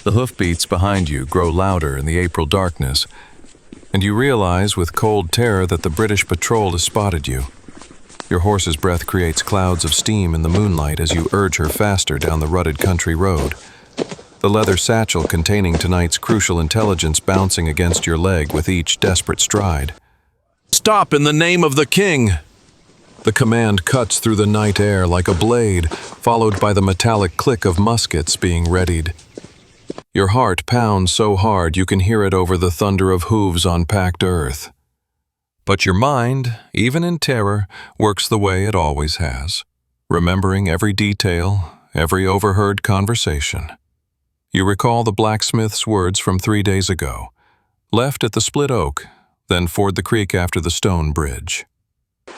The hoofbeats behind you grow louder in the April darkness, and you realize with cold terror that the British patrol has spotted you. Your horse's breath creates clouds of steam in the moonlight as you urge her faster down the rutted country road. The leather satchel containing tonight's crucial intelligence bouncing against your leg with each desperate stride. "Stop in the name of the king!" The command cuts through the night air like a blade, followed by the metallic click of muskets being readied. Your heart pounds so hard you can hear it over the thunder of hooves on packed earth. But your mind, even in terror, works the way it always has, remembering every detail, every overheard conversation. You recall the blacksmith's words from 3 days ago. Left at the Split Oak, then ford the creek after the stone bridge.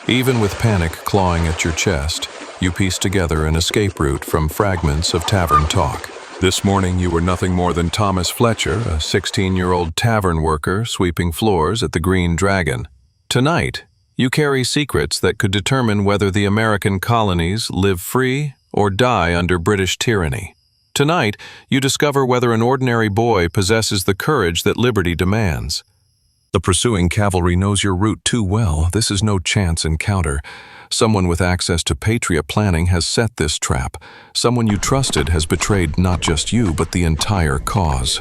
Even with panic clawing at your chest, you piece together an escape route from fragments of tavern talk. This morning you were nothing more than Thomas Fletcher, a 16-year-old tavern worker sweeping floors at the Green Dragon. Tonight, you carry secrets that could determine whether the American colonies live free or die under British tyranny. Tonight, you discover whether an ordinary boy possesses the courage that liberty demands. The pursuing cavalry knows your route too well. This is no chance encounter. Someone with access to Patriot planning has set this trap. Someone you trusted has betrayed not just you, but the entire cause.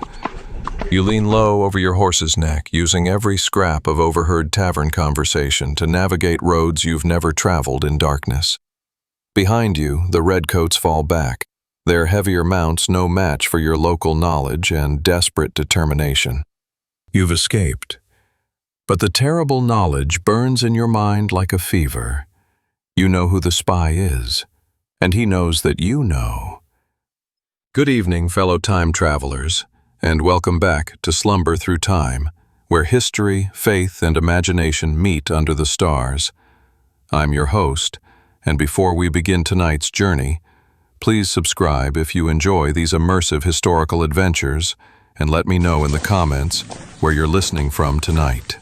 You lean low over your horse's neck, using every scrap of overheard tavern conversation to navigate roads you've never traveled in darkness. Behind you, the redcoats fall back, their heavier mounts no match for your local knowledge and desperate determination. You've escaped. But the terrible knowledge burns in your mind like a fever. You know who the spy is, and he knows that you know. Good evening, fellow time travelers, and welcome back to Slumber Through Time, where history, faith, and imagination meet under the stars. I'm your host, and before we begin tonight's journey, please subscribe if you enjoy these immersive historical adventures, and let me know in the comments where you're listening from tonight.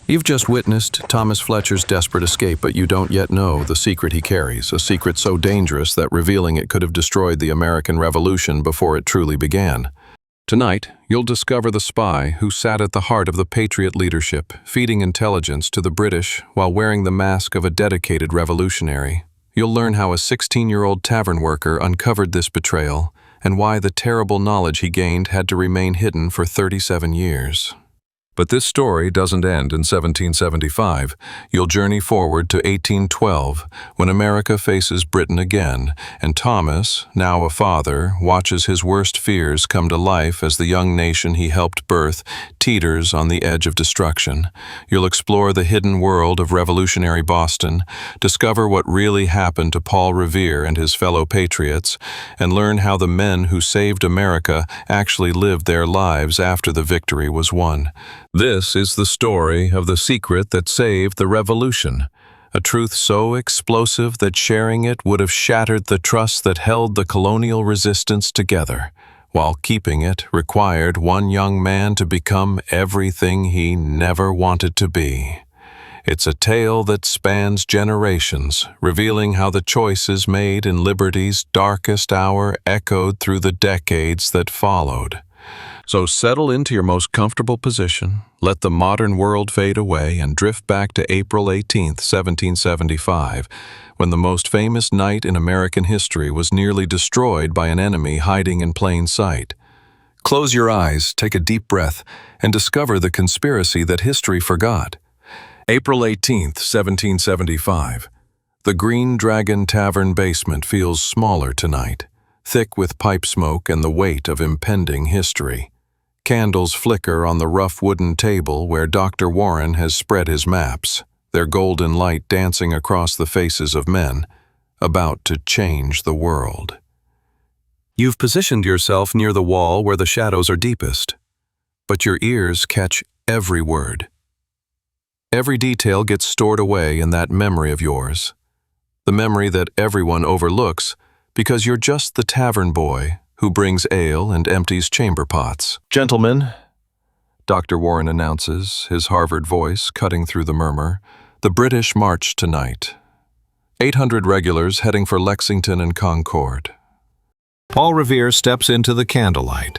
You've just witnessed Thomas Fletcher's desperate escape, but you don't yet know the secret he carries, a secret so dangerous that revealing it could have destroyed the American Revolution before it truly began. Tonight, you'll discover the spy who sat at the heart of the Patriot leadership, feeding intelligence to the British while wearing the mask of a dedicated revolutionary. You'll learn how a 16-year-old tavern worker uncovered this betrayal and why the terrible knowledge he gained had to remain hidden for 37 years. But this story doesn't end in 1775. You'll journey forward to 1812, when America faces Britain again, and Thomas, now a father, watches his worst fears come to life as the young nation he helped birth teeters on the edge of destruction. You'll explore the hidden world of revolutionary Boston, discover what really happened to Paul Revere and his fellow patriots, and learn how the men who saved America actually lived their lives after the victory was won. This is the story of the secret that saved the revolution, a truth so explosive that sharing it would have shattered the trust that held the colonial resistance together, while keeping it required one young man to become everything he never wanted to be. It's a tale that spans generations, revealing how the choices made in liberty's darkest hour echoed through the decades that followed. So settle into your most comfortable position, let the modern world fade away, and drift back to April 18, 1775, when the most famous night in American history was nearly destroyed by an enemy hiding in plain sight. Close your eyes, take a deep breath, and discover the conspiracy that history forgot. April 18, 1775. The Green Dragon Tavern basement feels smaller tonight, thick with pipe smoke and the weight of impending history. Candles flicker on the rough wooden table where Dr. Warren has spread his maps, their golden light dancing across the faces of men, about to change the world. You've positioned yourself near the wall where the shadows are deepest, but your ears catch every word. Every detail gets stored away in that memory of yours, the memory that everyone overlooks because you're just the tavern boy who brings ale and empties chamber pots. "Gentlemen," Dr. Warren announces, his Harvard voice cutting through the murmur, "the British march tonight. 800 regulars heading for Lexington and Concord. Paul Revere steps into the candlelight,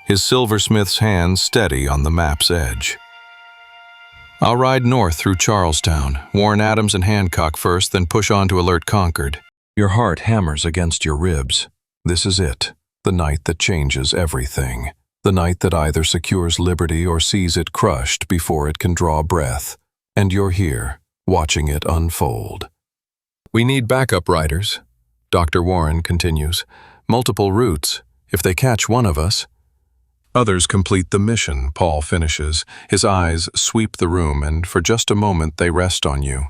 his silversmith's hand steady on the map's edge. I'll ride north through Charlestown, warn Adams and Hancock first, then push on to alert Concord. Your heart hammers against your ribs. This is it, the night that changes everything. The night that either secures liberty or sees it crushed before it can draw breath. And you're here, watching it unfold. We need backup riders, Dr. Warren continues. Multiple routes, if they catch one of us. Others complete the mission, Paul finishes. His eyes sweep the room, and for just a moment they rest on you.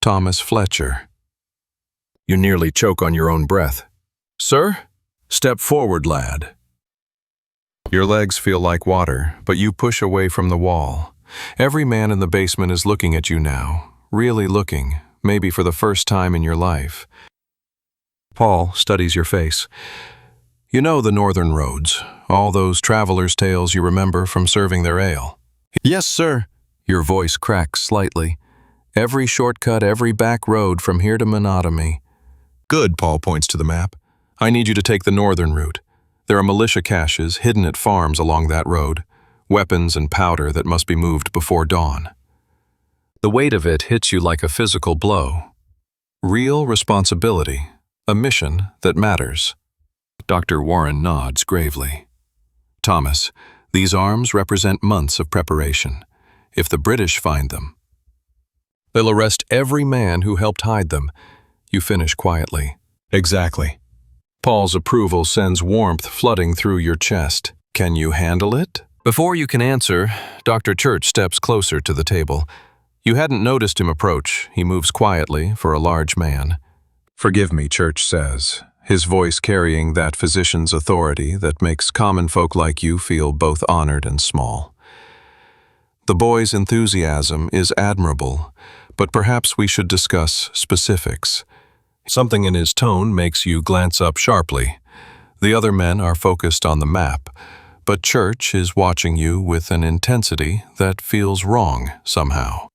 Thomas Fletcher. You nearly choke on your own breath. Sir? Step forward, lad. Your legs feel like water, but you push away from the wall. Every man in the basement is looking at you now, really looking, maybe for the first time in your life. Paul studies your face. You know the northern roads, all those travelers' tales you remember from serving their ale. Yes, sir. Your voice cracks slightly. Every shortcut, every back road from here to monotony. Good, Paul points to the map. I need you to take the northern route. There are militia caches hidden at farms along that road, weapons and powder that must be moved before dawn. The weight of it hits you like a physical blow. Real responsibility, a mission that matters. Dr. Warren nods gravely. Thomas, these arms represent months of preparation. If the British find them, they'll arrest every man who helped hide them. You finish quietly. Exactly. Paul's approval sends warmth flooding through your chest. Can you handle it? Before you can answer, Dr. Church steps closer to the table. You hadn't noticed him approach. He moves quietly for a large man. Forgive me, Church says, his voice carrying that physician's authority that makes common folk like you feel both honored and small. The boy's enthusiasm is admirable, but perhaps we should discuss specifics. Something in his tone makes you glance up sharply. The other men are focused on the map, but Church is watching you with an intensity that feels wrong somehow.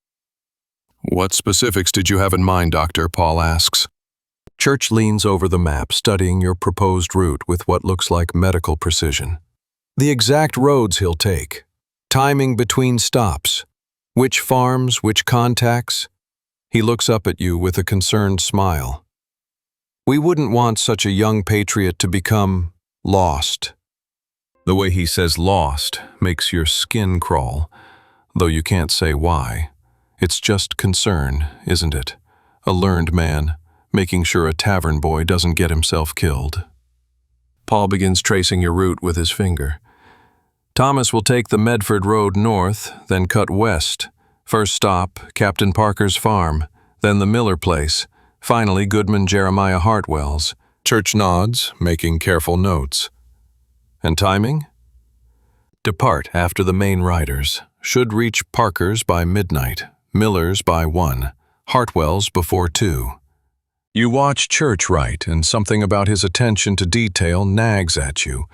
What specifics did you have in mind, Doctor? Paul asks. Church leans over the map, studying your proposed route with what looks like medical precision. The exact roads he'll take, timing between stops, which farms, which contacts. He looks up at you with a concerned smile. We wouldn't want such a young patriot to become lost. The way he says lost makes your skin crawl, though you can't say why. It's just concern, isn't it? A learned man, making sure a tavern boy doesn't get himself killed. Paul begins tracing your route with his finger. Thomas will take the Medford Road north, then cut west. First stop, Captain Parker's farm, then the Miller place, finally Goodman Jeremiah Hartwell's. Church nods, making careful notes. And timing? Depart after the main riders. Should reach Parker's by midnight, Miller's by 1, Hartwell's before 2. You watch Church write, and something about his attention to detail nags at you.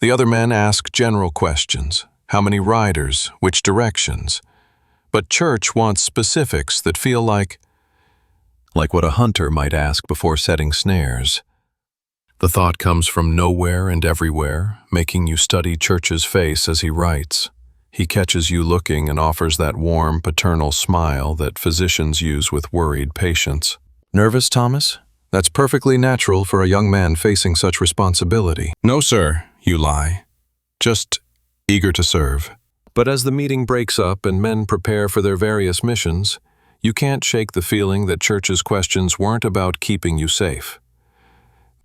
The other men ask general questions. How many riders? Which directions? But Church wants specifics that feel like what a hunter might ask before setting snares. The thought comes from nowhere and everywhere, making you study Church's face as he writes. He catches you looking and offers that warm, paternal smile that physicians use with worried patients. Nervous, Thomas? That's perfectly natural for a young man facing such responsibility. No, sir, you lie. Just eager to serve. But as the meeting breaks up and men prepare for their various missions, you can't shake the feeling that Church's questions weren't about keeping you safe.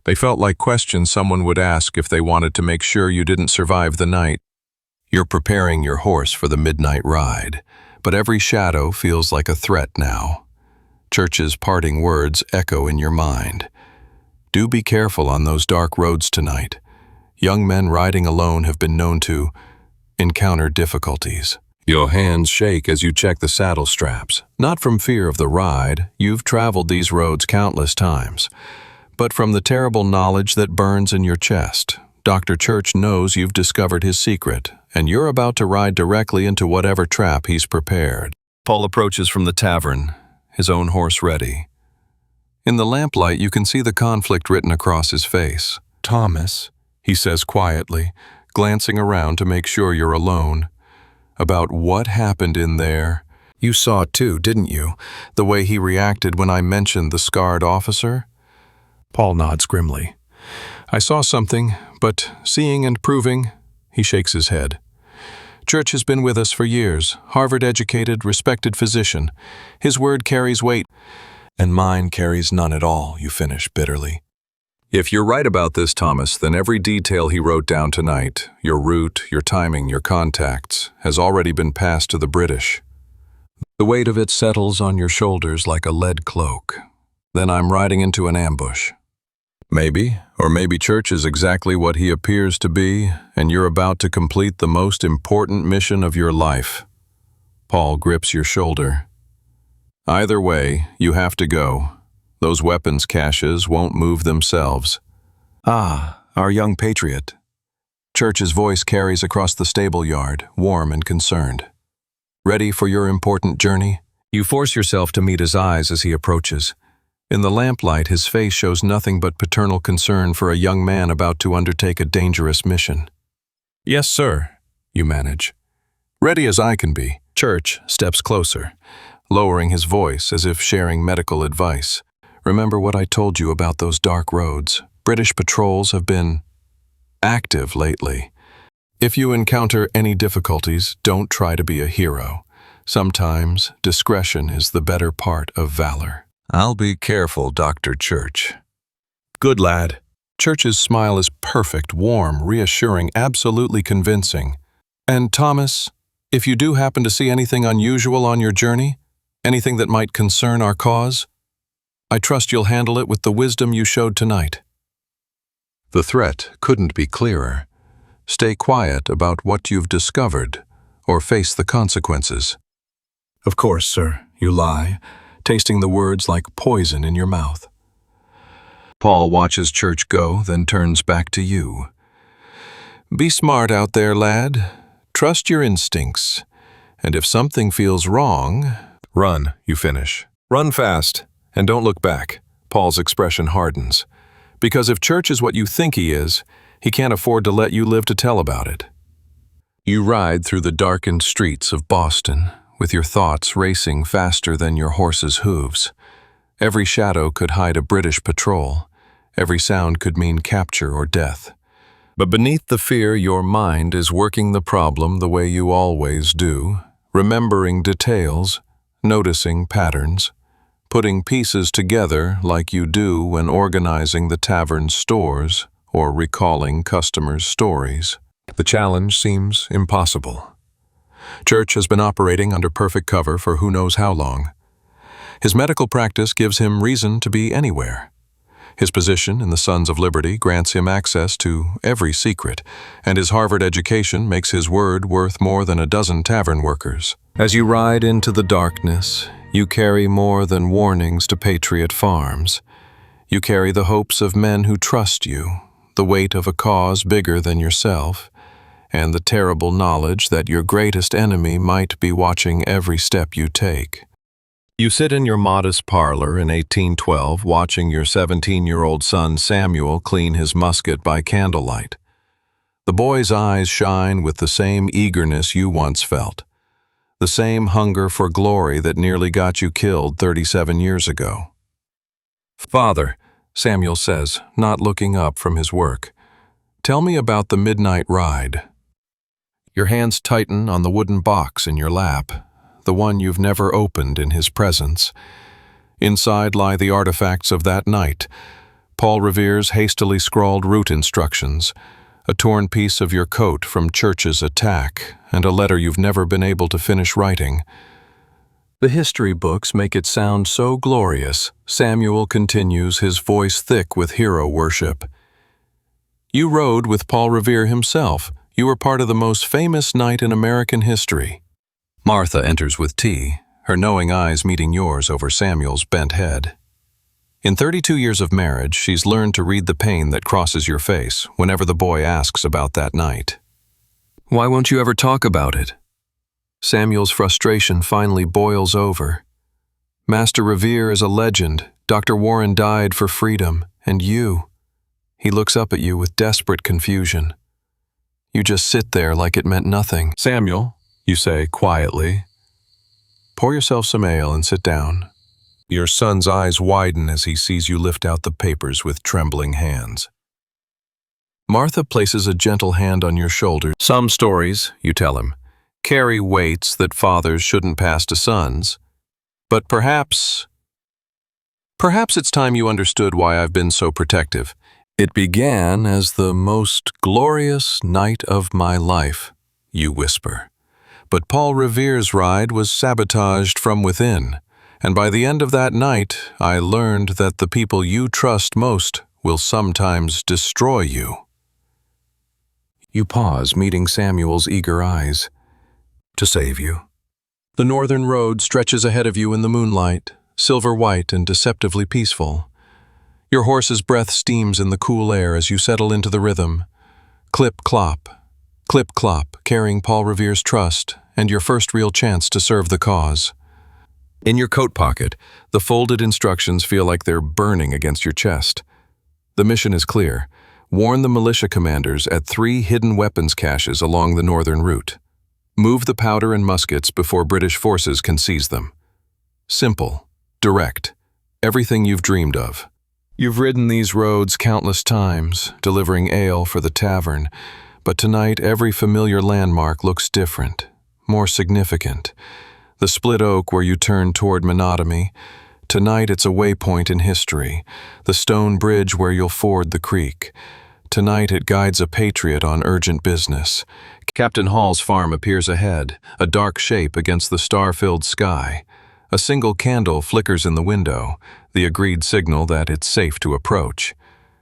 They felt like questions someone would ask if they wanted to make sure you didn't survive the night. You're preparing your horse for the midnight ride, but every shadow feels like a threat now. Church's parting words echo in your mind. Do be careful on those dark roads tonight. Young men riding alone have been known to encounter difficulties. Your hands shake as you check the saddle straps. Not from fear of the ride, you've traveled these roads countless times, but from the terrible knowledge that burns in your chest. Dr. Church knows you've discovered his secret, and you're about to ride directly into whatever trap he's prepared. Paul approaches from the tavern, his own horse ready. In the lamplight, you can see the conflict written across his face. "Thomas," he says quietly, glancing around to make sure you're alone. "About what happened in there. You saw it too, didn't you? The way he reacted when I mentioned the scarred officer?" Paul nods grimly. "I saw something, but seeing and proving," he shakes his head. "Church has been with us for years, Harvard-educated, respected physician. His word carries weight, and mine carries none at all," you finish bitterly. If you're right about this, Thomas, then every detail he wrote down tonight, your route, your timing, your contacts, has already been passed to the British. The weight of it settles on your shoulders like a lead cloak. Then I'm riding into an ambush. Maybe Church is exactly what he appears to be, and you're about to complete the most important mission of your life. Paul grips your shoulder. Either way, you have to go. Those weapons caches won't move themselves. "Ah, our young patriot." Church's voice carries across the stable yard, warm and concerned. "Ready for your important journey?" You force yourself to meet his eyes as he approaches. In the lamplight, his face shows nothing but paternal concern for a young man about to undertake a dangerous mission. "Yes, sir," you manage. "Ready as I can be." Church steps closer, lowering his voice as if sharing medical advice. "Remember what I told you about those dark roads? British patrols have been active lately. If you encounter any difficulties, don't try to be a hero. Sometimes discretion is the better part of valor." "I'll be careful, Dr. Church." "Good lad." Church's smile is perfect, warm, reassuring, absolutely convincing. "And Thomas, if you do happen to see anything unusual on your journey, anything that might concern our cause, I trust you'll handle it with the wisdom you showed tonight." The threat couldn't be clearer. Stay quiet about what you've discovered, or face the consequences. "Of course, sir," you lie, tasting the words like poison in your mouth. Paul watches Church go, then turns back to you. "Be smart out there, lad. Trust your instincts. And if something feels wrong, run," you finish. "Run fast, and don't look back." Paul's expression hardens. "Because if Church is what you think he is, he can't afford to let you live to tell about it." You ride through the darkened streets of Boston, with your thoughts racing faster than your horse's hooves. Every shadow could hide a British patrol. Every sound could mean capture or death. But beneath the fear, your mind is working the problem the way you always do, remembering details, noticing patterns, putting pieces together like you do when organizing the tavern stores or recalling customers' stories. The challenge seems impossible. Church has been operating under perfect cover for who knows how long. His medical practice gives him reason to be anywhere. His position in the Sons of Liberty grants him access to every secret, and his Harvard education makes his word worth more than a dozen tavern workers. As you ride into the darkness, you carry more than warnings to Patriot farms. You carry the hopes of men who trust you, the weight of a cause bigger than yourself, and the terrible knowledge that your greatest enemy might be watching every step you take. You sit in your modest parlor in 1812 watching your 17-year-old son Samuel clean his musket by candlelight. The boy's eyes shine with the same eagerness you once felt, the same hunger for glory that nearly got you killed 37 years ago. "Father," Samuel says, not looking up from his work, "tell me about the midnight ride." Your hands tighten on the wooden box in your lap, the one you've never opened in his presence. Inside lie the artifacts of that night: Paul Revere's hastily scrawled route instructions, a torn piece of your coat from Church's attack, and a letter you've never been able to finish writing. The history books make it sound so glorious, Samuel continues, his voice thick with hero worship. "You rode with Paul Revere himself. You were part of the most famous night in American history." Martha enters with tea, her knowing eyes meeting yours over Samuel's bent head. In 32 years of marriage, she's learned to read the pain that crosses your face whenever the boy asks about that night. "Why won't you ever talk about it?" Samuel's frustration finally boils over. "Master Revere is a legend, Dr. Warren died for freedom, and you. He looks up at you with desperate confusion. You just sit there like it meant nothing. Samuel, you say quietly, pour yourself some ale and sit down. Your son's eyes widen as he sees you lift out the papers with trembling hands. Martha places a gentle hand on your shoulder. Some stories, you tell him, carry weights that fathers shouldn't pass to sons. But perhaps it's time you understood why I've been so protective. It began as the most glorious night of my life, you whisper. But Paul Revere's ride was sabotaged from within, and by the end of that night, I learned that the people you trust most will sometimes destroy you. You pause, meeting Samuel's eager eyes. To save you. The northern road stretches ahead of you in the moonlight, silver white and deceptively peaceful. Your horse's breath steams in the cool air as you settle into the rhythm. Clip-clop, carrying Paul Revere's trust and your first real chance to serve the cause. In your coat pocket, the folded instructions feel like they're burning against your chest. The mission is clear. Warn the militia commanders at 3 hidden weapons caches along the northern route. Move the powder and muskets before British forces can seize them. Simple, direct, everything you've dreamed of. You've ridden these roads countless times, delivering ale for the tavern, but tonight every familiar landmark looks different, more significant. The split oak where you turn toward monotony. Tonight it's a waypoint in history, the stone bridge where you'll ford the creek. Tonight it guides a patriot on urgent business. Captain Hall's farm appears ahead, a dark shape against the star-filled sky. A single candle flickers in the window, the agreed signal that it's safe to approach.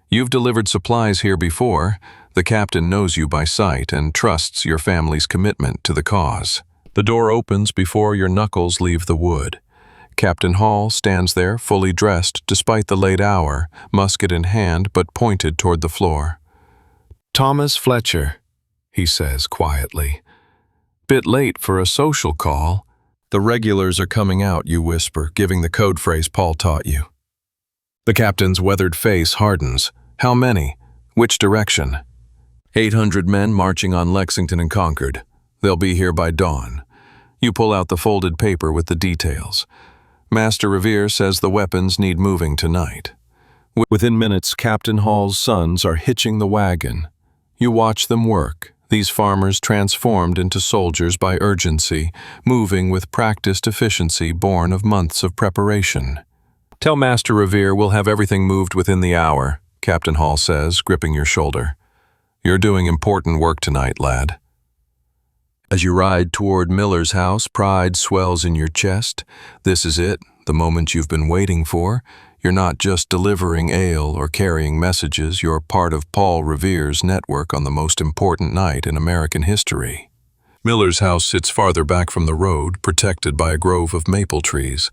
You've delivered supplies here before. The captain knows you by sight and trusts your family's commitment to the cause. The door opens before your knuckles leave the wood. Captain Hall stands there, fully dressed despite the late hour, musket in hand but pointed toward the floor. Thomas Fletcher, he says quietly. Bit late for a social call. The regulars are coming out, you whisper, giving the code phrase Paul taught you. The captain's weathered face hardens. How many? Which direction? 800 men marching on Lexington and Concord. They'll be here by dawn. You pull out the folded paper with the details. Master Revere says the weapons need moving tonight. Within minutes, Captain Hall's sons are hitching the wagon. You watch them work, these farmers transformed into soldiers by urgency, moving with practiced efficiency born of months of preparation. Tell Master Revere we'll have everything moved within the hour, Captain Hall says, gripping your shoulder. You're doing important work tonight, lad. As you ride toward Miller's house, pride swells in your chest. This is it, the moment you've been waiting for. You're not just delivering ale or carrying messages, you're part of Paul Revere's network on the most important night in American history. Miller's house sits farther back from the road, protected by a grove of maple trees.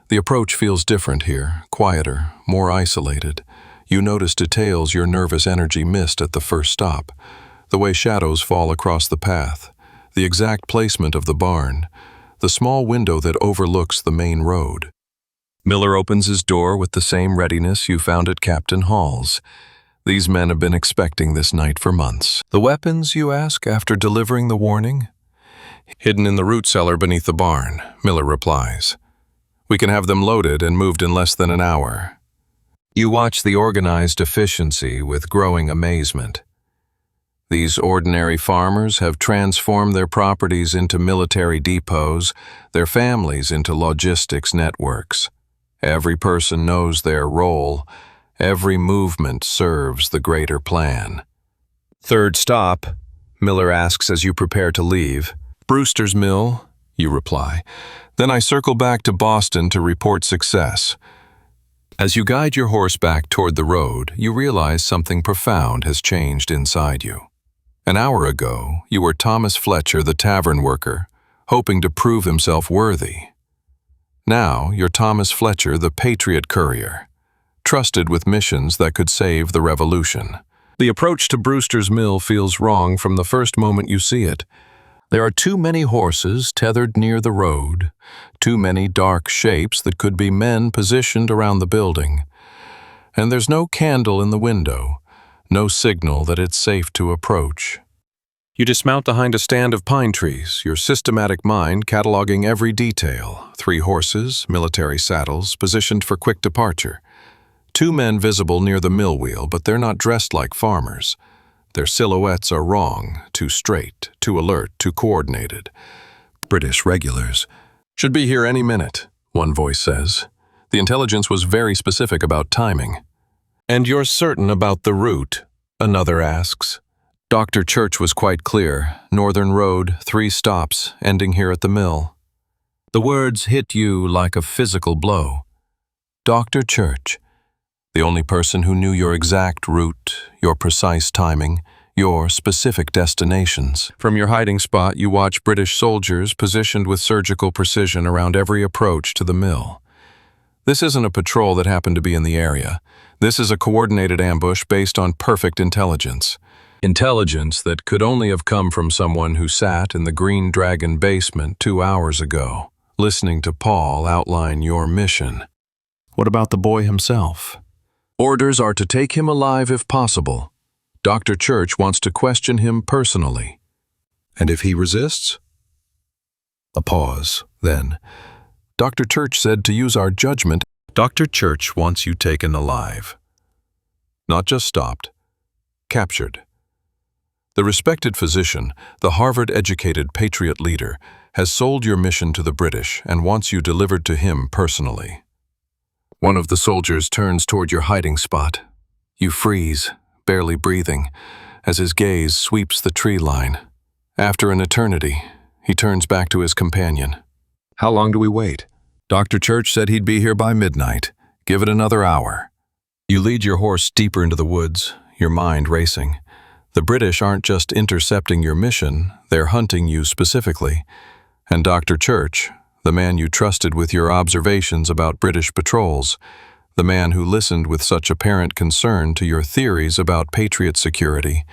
The approach feels different here, quieter, more isolated. You notice details your nervous energy missed at the first stop. The way shadows fall across the path. The exact placement of the barn, the small window that overlooks the main road. Miller opens his door with the same readiness you found at Captain Hall's. These men have been expecting this night for months. The weapons, you ask, after delivering the warning? Hidden in the root cellar beneath the barn, Miller replies. We can have them loaded and moved in less than an hour. You watch the organized efficiency with growing amazement. These ordinary farmers have transformed their properties into military depots, their families into logistics networks. Every person knows their role. Every movement serves the greater plan. Third stop, Miller asks as you prepare to leave. Brewster's Mill, you reply. Then I circle back to Boston to report success. As you guide your horse back toward the road, you realize something profound has changed inside you. An hour ago, you were Thomas Fletcher, the tavern worker, hoping to prove himself worthy. Now, you're Thomas Fletcher, the Patriot courier, trusted with missions that could save the revolution. The approach to Brewster's Mill feels wrong from the first moment you see it. There are too many horses tethered near the road, too many dark shapes that could be men positioned around the building. And there's no candle in the window, no signal that it's safe to approach. You dismount behind a stand of pine trees, your systematic mind cataloging every detail. 3 horses, military saddles, positioned for quick departure. 2 men visible near the mill wheel, but they're not dressed like farmers. Their silhouettes are wrong, too straight, too alert, too coordinated. British regulars. Should be here any minute, one voice says. The intelligence was very specific about timing. And you're certain about the route? Another asks. Dr. Church was quite clear. Northern Road, 3 stops, ending here at the mill. The words hit you like a physical blow. Dr. Church, the only person who knew your exact route, your precise timing, your specific destinations. From your hiding spot, you watch British soldiers positioned with surgical precision around every approach to the mill. This isn't a patrol that happened to be in the area. This is a coordinated ambush based on perfect intelligence. Intelligence that could only have come from someone who sat in the Green Dragon basement 2 hours ago, listening to Paul outline your mission. What about the boy himself? Orders are to take him alive if possible. Dr. Church wants to question him personally. And if he resists? A pause, then. Dr. Church said to use our judgment. Dr. Church wants you taken alive. Not just stopped, captured. The respected physician, the Harvard-educated Patriot leader, has sold your mission to the British and wants you delivered to him personally. One of the soldiers turns toward your hiding spot. You freeze, barely breathing, as his gaze sweeps the tree line. After an eternity, he turns back to his companion. How long do we wait? Dr. Church said he'd be here by midnight. Give it another hour. You lead your horse deeper into the woods, your mind racing. The British aren't just intercepting your mission, they're hunting you specifically. And Dr. Church, the man you trusted with your observations about British patrols, the man who listened with such apparent concern to your theories about Patriot security.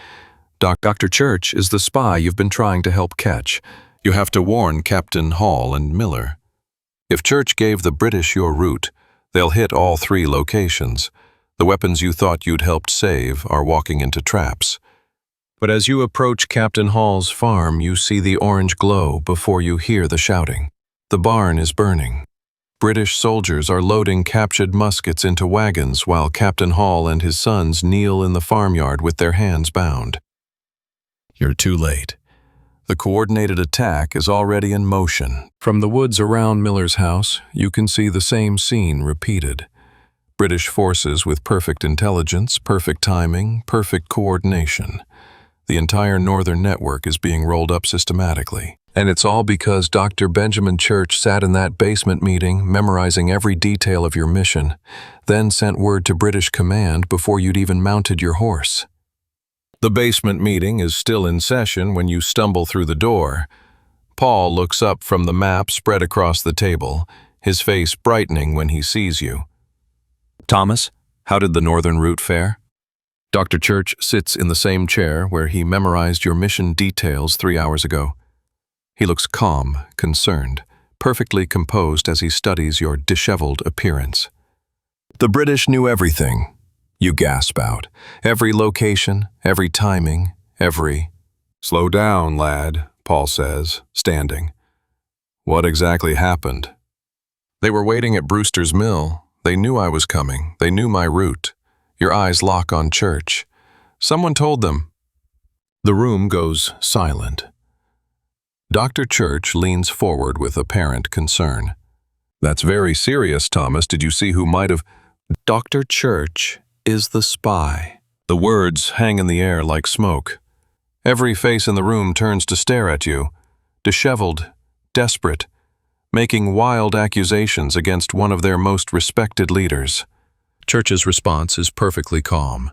Dr. Church is the spy you've been trying to help catch. You have to warn Captain Hall and Miller. If Church gave the British your route, they'll hit all 3 locations. The weapons you thought you'd helped save are walking into traps. But as you approach Captain Hall's farm, you see the orange glow before you hear the shouting. The barn is burning. British soldiers are loading captured muskets into wagons while Captain Hall and his sons kneel in the farmyard with their hands bound. You're too late. The coordinated attack is already in motion. From the woods around Miller's house, you can see the same scene repeated. British forces with perfect intelligence, perfect timing, perfect coordination. The entire northern network is being rolled up systematically. And it's all because Dr. Benjamin Church sat in that basement meeting, memorizing every detail of your mission, then sent word to British command before you'd even mounted your horse. The basement meeting is still in session when you stumble through the door. Paul looks up from the map spread across the table, his face brightening when he sees you. Thomas, how did the northern route fare? Dr. Church sits in the same chair where he memorized your mission details 3 hours ago. He looks calm, concerned, perfectly composed as he studies your disheveled appearance. The British knew everything. You gasp out. Every location, every timing, every... Slow down, lad, Paul says, standing. What exactly happened? They were waiting at Brewster's Mill. They knew I was coming. They knew my route. Your eyes lock on Church. Someone told them. The room goes silent. Dr. Church leans forward with apparent concern. That's very serious, Thomas. Did you see who might have... Dr. Church is the spy. The words hang in the air like smoke. Every face in the room turns to stare at you, disheveled, desperate, making wild accusations against one of their most respected leaders. Church's response is perfectly calm.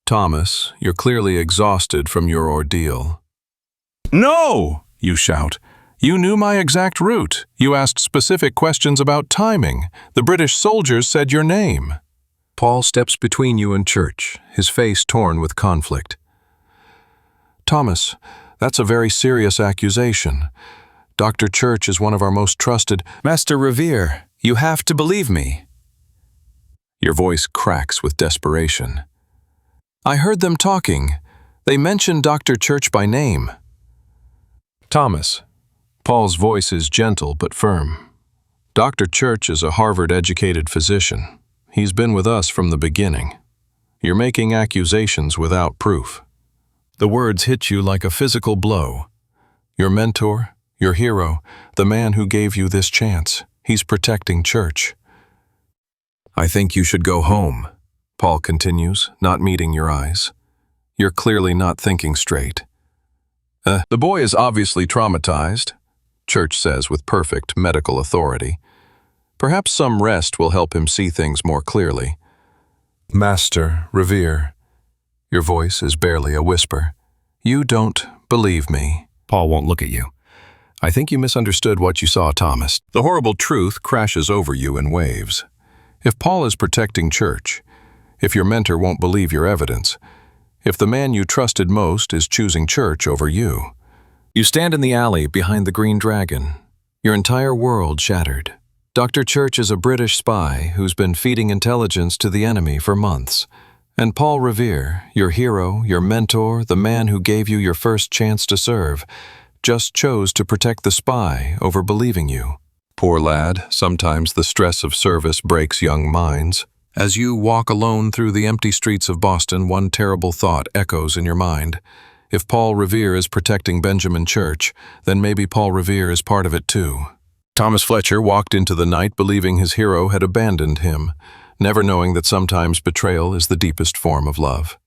Thomas, you're clearly exhausted from your ordeal. No! You shout. You knew my exact route. You asked specific questions about timing. The British soldiers said your name. Paul steps between you and Church, his face torn with conflict. Thomas, That's a very serious accusation. Dr. Church is one of our most trusted— Master Revere, you have to believe me. Your voice cracks with desperation. I heard them talking. They mentioned Dr. Church by name. Thomas. Paul's voice is gentle but firm. Dr. Church is a Harvard-educated physician. He's been with us from the beginning. You're making accusations without proof. The words hit you like a physical blow. Your mentor, your hero, the man who gave you this chance, he's protecting Church. I think you should go home, Paul continues, not meeting your eyes. You're clearly not thinking straight. The boy is obviously traumatized, Church says with perfect medical authority. Perhaps some rest will help him see things more clearly. Master Revere, your voice is barely a whisper. You don't believe me. Paul won't look at you. I think you misunderstood what you saw, Thomas. The horrible truth crashes over you in waves. If Paul is protecting Church, if your mentor won't believe your evidence, if the man you trusted most is choosing Church over you. You stand in the alley behind the Green Dragon, your entire world shattered. Dr. Church is a British spy who's been feeding intelligence to the enemy for months. And Paul Revere, your hero, your mentor, the man who gave you your first chance to serve, just chose to protect the spy over believing you. Poor lad, sometimes the stress of service breaks young minds. As you walk alone through the empty streets of Boston, one terrible thought echoes in your mind. If Paul Revere is protecting Benjamin Church, then maybe Paul Revere is part of it too. Thomas Fletcher walked into the night believing his hero had abandoned him, never knowing that sometimes betrayal is the deepest form of love.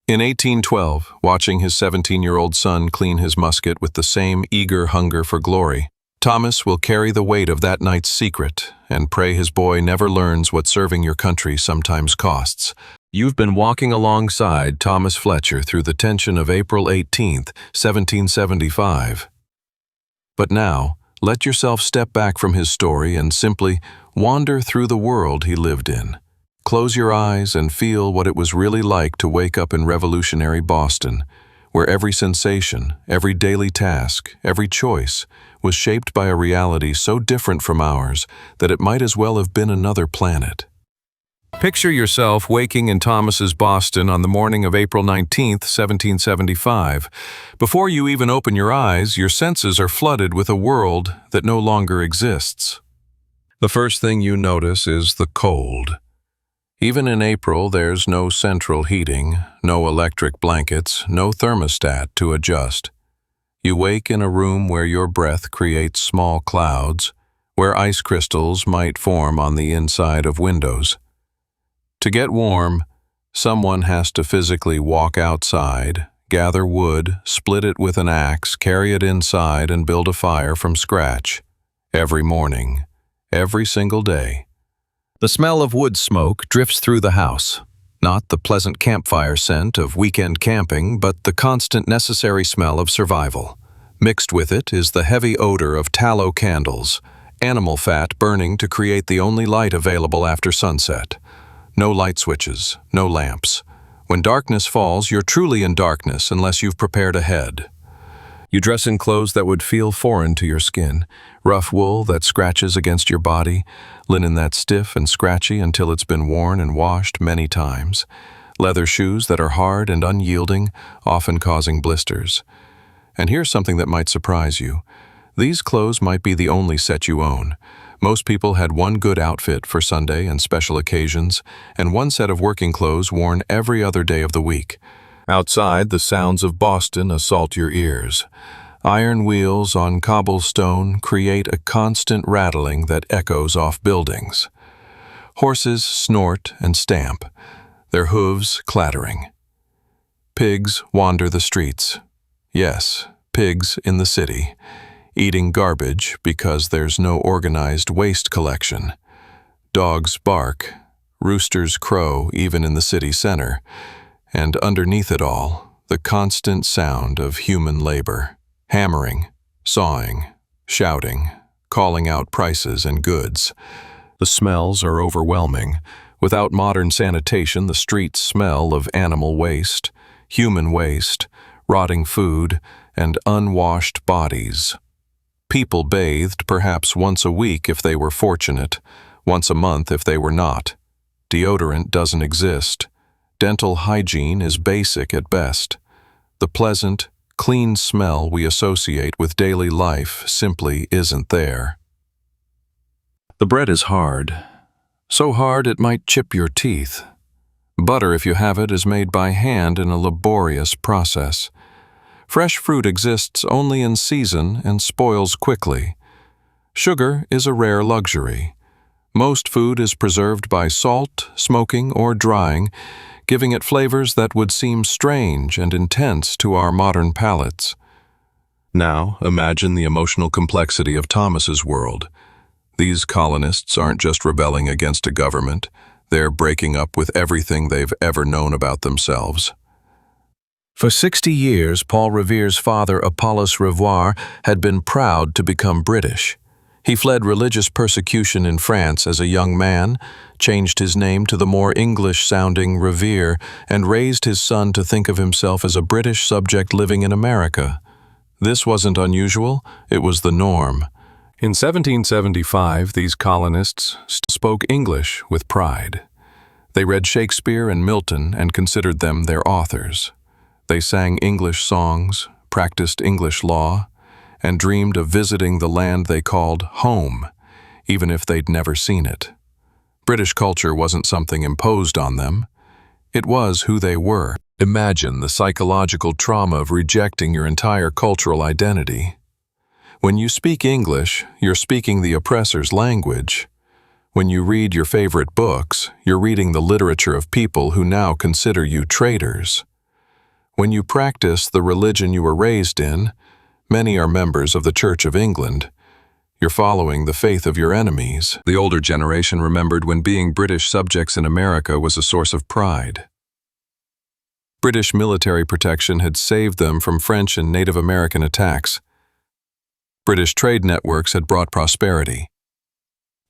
In 1812, watching his 17-year-old son clean his musket with the same eager hunger for glory, Thomas will carry the weight of that night's secret and pray his boy never learns what serving your country sometimes costs. You've been walking alongside Thomas Fletcher through the tension of April 18, 1775. But now, let yourself step back from his story and simply wander through the world he lived in. Close your eyes and feel what it was really like to wake up in revolutionary Boston, where every sensation, every daily task, every choice was shaped by a reality so different from ours that it might as well have been another planet. Picture yourself waking in Thomas's Boston on the morning of April 19, 1775. Before you even open your eyes, your senses are flooded with a world that no longer exists. The first thing you notice is the cold. Even in April, there's no central heating, no electric blankets, no thermostat to adjust. You wake in a room where your breath creates small clouds, where ice crystals might form on the inside of windows. To get warm, someone has to physically walk outside, gather wood, split it with an axe, carry it inside, and build a fire from scratch. Every morning, every single day. The smell of wood smoke drifts through the house. Not the pleasant campfire scent of weekend camping, but the constant necessary smell of survival. Mixed with it is the heavy odor of tallow candles, animal fat burning to create the only light available after sunset. No light switches, no lamps. When darkness falls, you're truly in darkness unless you've prepared ahead. You dress in clothes that would feel foreign to your skin, rough wool that scratches against your body, linen that's stiff and scratchy until it's been worn and washed many times, leather shoes that are hard and unyielding, often causing blisters. And here's something that might surprise you. These clothes might be the only set you own. Most people had one good outfit for Sunday and special occasions, and one set of working clothes worn every other day of the week. Outside, the sounds of Boston assault your ears. Iron wheels on cobblestone create a constant rattling that echoes off buildings. Horses snort and stamp, their hooves clattering. Pigs wander the streets. Yes, pigs in the city, eating garbage because there's no organized waste collection. Dogs bark, roosters crow even in the city center, and underneath it all, the constant sound of human labor. Hammering, sawing, shouting, calling out prices and goods. The smells are overwhelming. Without modern sanitation, the streets smell of animal waste, human waste, rotting food, and unwashed bodies. People bathed perhaps once a week if they were fortunate, once a month if they were not. Deodorant doesn't exist. Dental hygiene is basic at best. The pleasant, clean smell we associate with daily life simply isn't there. The bread is hard, so hard it might chip your teeth. Butter, if you have it, is made by hand in a laborious process. Fresh fruit exists only in season and spoils quickly. Sugar is a rare luxury. Most food is preserved by salt, smoking, or drying, giving it flavors that would seem strange and intense to our modern palates. Now, imagine the emotional complexity of Thomas's world. These colonists aren't just rebelling against a government, they're breaking up with everything they've ever known about themselves. For 60 years, Paul Revere's father, Apollos Revere, had been proud to become British. He fled religious persecution in France as a young man, changed his name to the more English-sounding Revere, and raised his son to think of himself as a British subject living in America. This wasn't unusual, it was the norm. In 1775, these colonists spoke English with pride. They read Shakespeare and Milton and considered them their authors. They sang English songs, practiced English law, and dreamed of visiting the land they called home, even if they'd never seen it. British culture wasn't something imposed on them. It was who they were. Imagine the psychological trauma of rejecting your entire cultural identity. When you speak English, you're speaking the oppressor's language. When you read your favorite books, you're reading the literature of people who now consider you traitors. When you practice the religion you were raised in, many are members of the Church of England. You're following the faith of your enemies. The older generation remembered when being British subjects in America was a source of pride. British military protection had saved them from French and Native American attacks. British trade networks had brought prosperity.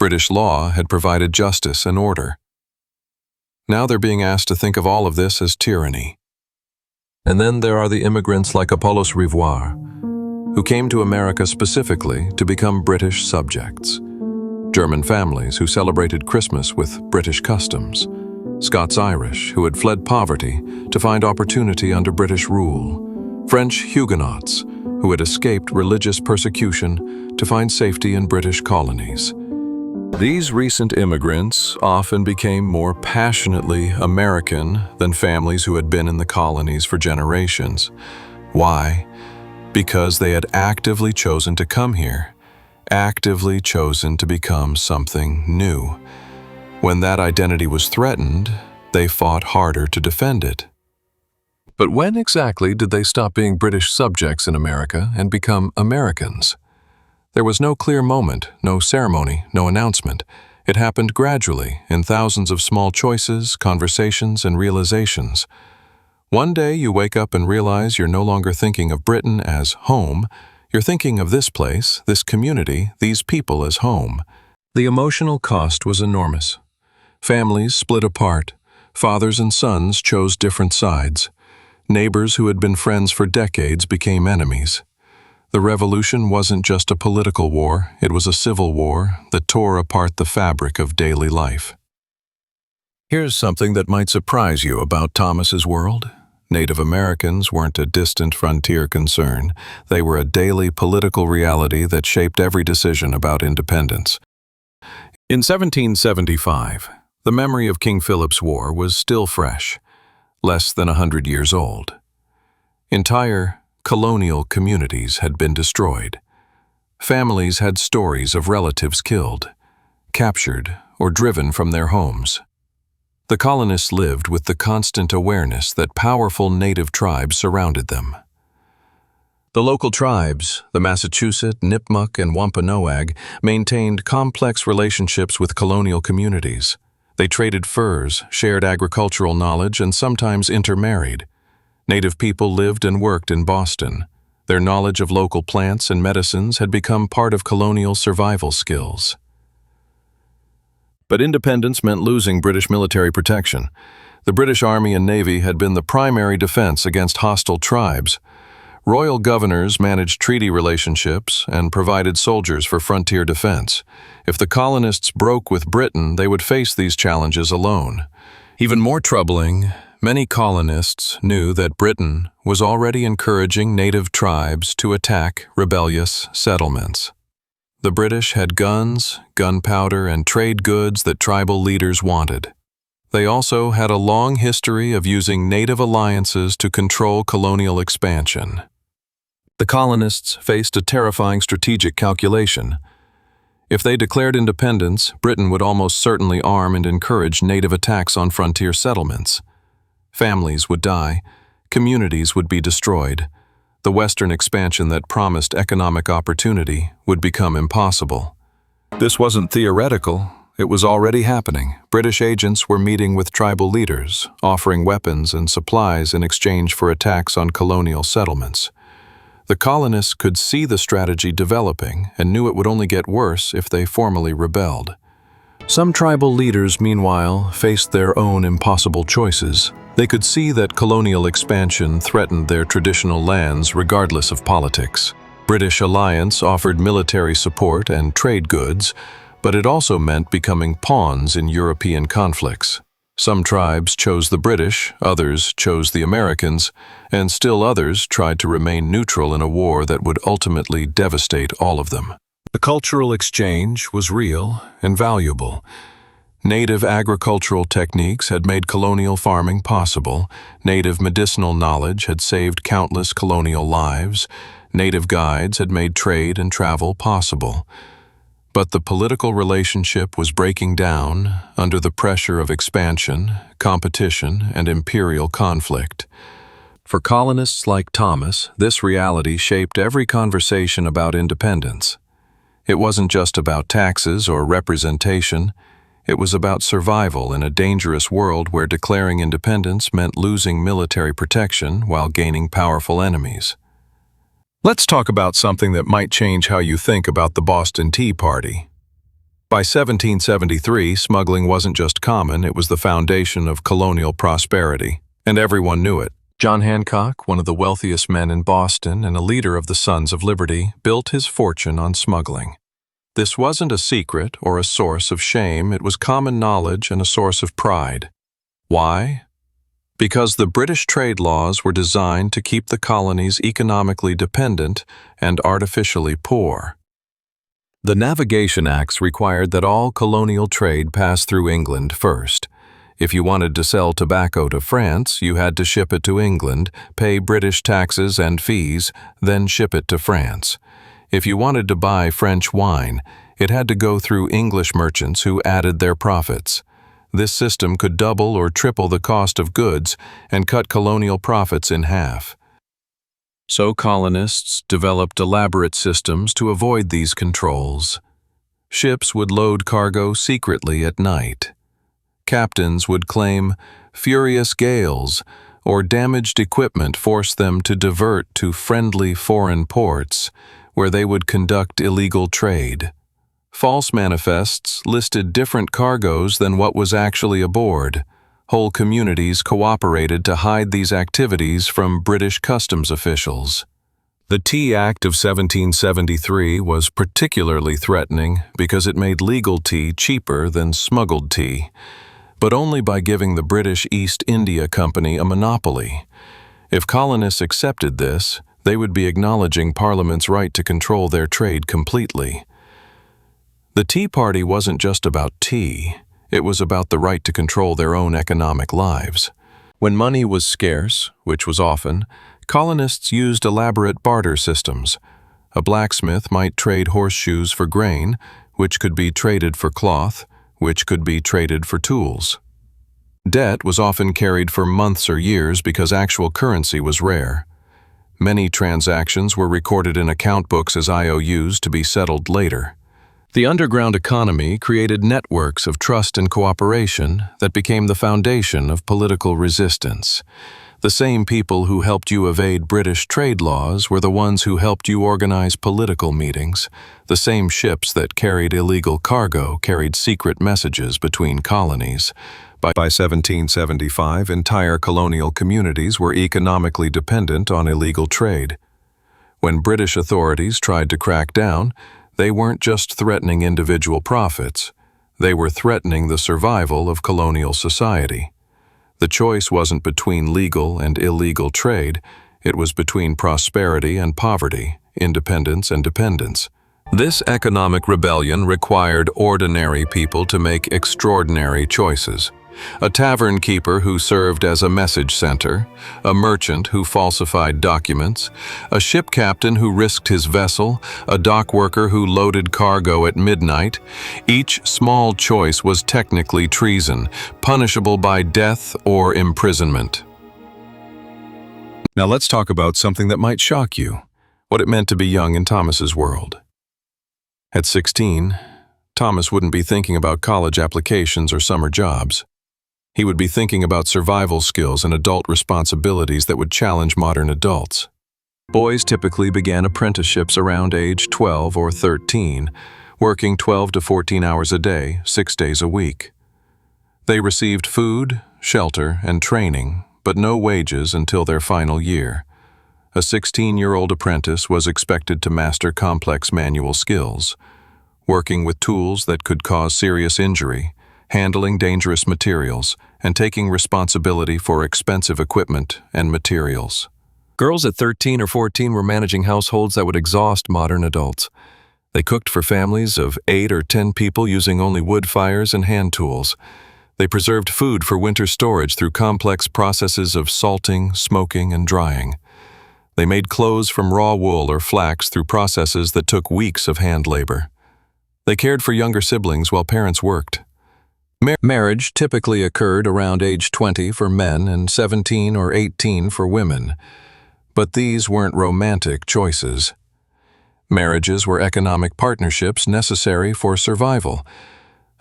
British law had provided justice and order. Now they're being asked to think of all of this as tyranny. And then there are the immigrants like Apollos Revere, who came to America specifically to become British subjects. German families who celebrated Christmas with British customs. Scots-Irish who had fled poverty to find opportunity under British rule. French Huguenots who had escaped religious persecution to find safety in British colonies. These recent immigrants often became more passionately American than families who had been in the colonies for generations. Why? Because they had actively chosen to come here, actively chosen to become something new. When that identity was threatened, they fought harder to defend it. But when exactly did they stop being British subjects in America and become Americans? There was no clear moment, no ceremony, no announcement. It happened gradually, in thousands of small choices, conversations, and realizations. One day you wake up and realize you're no longer thinking of Britain as home. You're thinking of this place, this community, these people as home. The emotional cost was enormous. Families split apart. Fathers and sons chose different sides. Neighbors who had been friends for decades became enemies. The revolution wasn't just a political war, it was a civil war that tore apart the fabric of daily life. Here's something that might surprise you about Thomas's world. Native Americans weren't a distant frontier concern. They were a daily political reality that shaped every decision about independence. In 1775, the memory of King Philip's War was still fresh, less than 100 years old. Entire colonial communities had been destroyed. Families had stories of relatives killed, captured, or driven from their homes. The colonists lived with the constant awareness that powerful native tribes surrounded them. The local tribes, the Massachusetts, Nipmuc, and Wampanoag, maintained complex relationships with colonial communities. They traded furs, shared agricultural knowledge, and sometimes intermarried. Native people lived and worked in Boston. Their knowledge of local plants and medicines had become part of colonial survival skills. But independence meant losing British military protection. The British Army and Navy had been the primary defense against hostile tribes. Royal governors managed treaty relationships and provided soldiers for frontier defense. If the colonists broke with Britain, they would face these challenges alone. Even more troubling, many colonists knew that Britain was already encouraging native tribes to attack rebellious settlements. The British had guns, gunpowder, and trade goods that tribal leaders wanted. They also had a long history of using native alliances to control colonial expansion. The colonists faced a terrifying strategic calculation. If they declared independence, Britain would almost certainly arm and encourage native attacks on frontier settlements. Families would die, communities would be destroyed. The Western expansion that promised economic opportunity would become impossible. This wasn't theoretical. It was already happening. British agents were meeting with tribal leaders, offering weapons and supplies in exchange for attacks on colonial settlements. The colonists could see the strategy developing and knew it would only get worse if they formally rebelled. Some tribal leaders, meanwhile, faced their own impossible choices. They could see that colonial expansion threatened their traditional lands regardless of politics. British alliance offered military support and trade goods, but it also meant becoming pawns in European conflicts. Some tribes chose the British, others chose the Americans, and still others tried to remain neutral in a war that would ultimately devastate all of them. The cultural exchange was real and valuable. Native agricultural techniques had made colonial farming possible. Native medicinal knowledge had saved countless colonial lives. Native guides had made trade and travel possible. But the political relationship was breaking down under the pressure of expansion, competition, and imperial conflict. For colonists like Thomas, this reality shaped every conversation about independence. It wasn't just about taxes or representation. It was about survival in a dangerous world where declaring independence meant losing military protection while gaining powerful enemies. Let's talk about something that might change how you think about the Boston Tea Party. By 1773, smuggling wasn't just common, it was the foundation of colonial prosperity, and everyone knew it. John Hancock, one of the wealthiest men in Boston and a leader of the Sons of Liberty, built his fortune on smuggling. This wasn't a secret or a source of shame, it was common knowledge and a source of pride. Why? Because the British trade laws were designed to keep the colonies economically dependent and artificially poor. The Navigation Acts required that all colonial trade pass through England first. If you wanted to sell tobacco to France, you had to ship it to England, pay British taxes and fees, then ship it to France. If you wanted to buy French wine, it had to go through English merchants who added their profits. This system could double or triple the cost of goods and cut colonial profits in half. So colonists developed elaborate systems to avoid these controls. Ships would load cargo secretly at night. Captains would claim furious gales or damaged equipment forced them to divert to friendly foreign ports, where they would conduct illegal trade. False manifests listed different cargoes than what was actually aboard. Whole communities cooperated to hide these activities from British customs officials. The Tea Act of 1773 was particularly threatening because it made legal tea cheaper than smuggled tea, but only by giving the British East India Company a monopoly. If colonists accepted this, they would be acknowledging Parliament's right to control their trade completely. The Tea Party wasn't just about tea, it was about the right to control their own economic lives. When money was scarce, which was often, colonists used elaborate barter systems. A blacksmith might trade horseshoes for grain, which could be traded for cloth, which could be traded for tools. Debt was often carried for months or years because actual currency was rare. Many transactions were recorded in account books as IOUs to be settled later. The underground economy created networks of trust and cooperation that became the foundation of political resistance. The same people who helped you evade British trade laws were the ones who helped you organize political meetings. The same ships that carried illegal cargo carried secret messages between colonies. By 1775, entire colonial communities were economically dependent on illegal trade. When British authorities tried to crack down, they weren't just threatening individual profits, they were threatening the survival of colonial society. The choice wasn't between legal and illegal trade, it was between prosperity and poverty, independence and dependence. This economic rebellion required ordinary people to make extraordinary choices. A tavern keeper who served as a message center, a merchant who falsified documents, a ship captain who risked his vessel, a dock worker who loaded cargo at midnight. Each small choice was technically treason, punishable by death or imprisonment. Now let's talk about something that might shock you, what it meant to be young in Thomas's world. At 16, Thomas wouldn't be thinking about college applications or summer jobs. He would be thinking about survival skills and adult responsibilities that would challenge modern adults. Boys typically began apprenticeships around age 12 or 13, working 12 to 14 hours a day, 6 days a week. They received food, shelter, and training, but no wages until their final year. A 16-year-old apprentice was expected to master complex manual skills, working with tools that could cause serious injury, handling dangerous materials, and taking responsibility for expensive equipment and materials. Girls at 13 or 14 were managing households that would exhaust modern adults. They cooked for families of 8 or 10 people using only wood fires and hand tools. They preserved food for winter storage through complex processes of salting, smoking, and drying. They made clothes from raw wool or flax through processes that took weeks of hand labor. They cared for younger siblings while parents worked. Marriage typically occurred around age 20 for men and 17 or 18 for women. But these weren't romantic choices. Marriages were economic partnerships necessary for survival.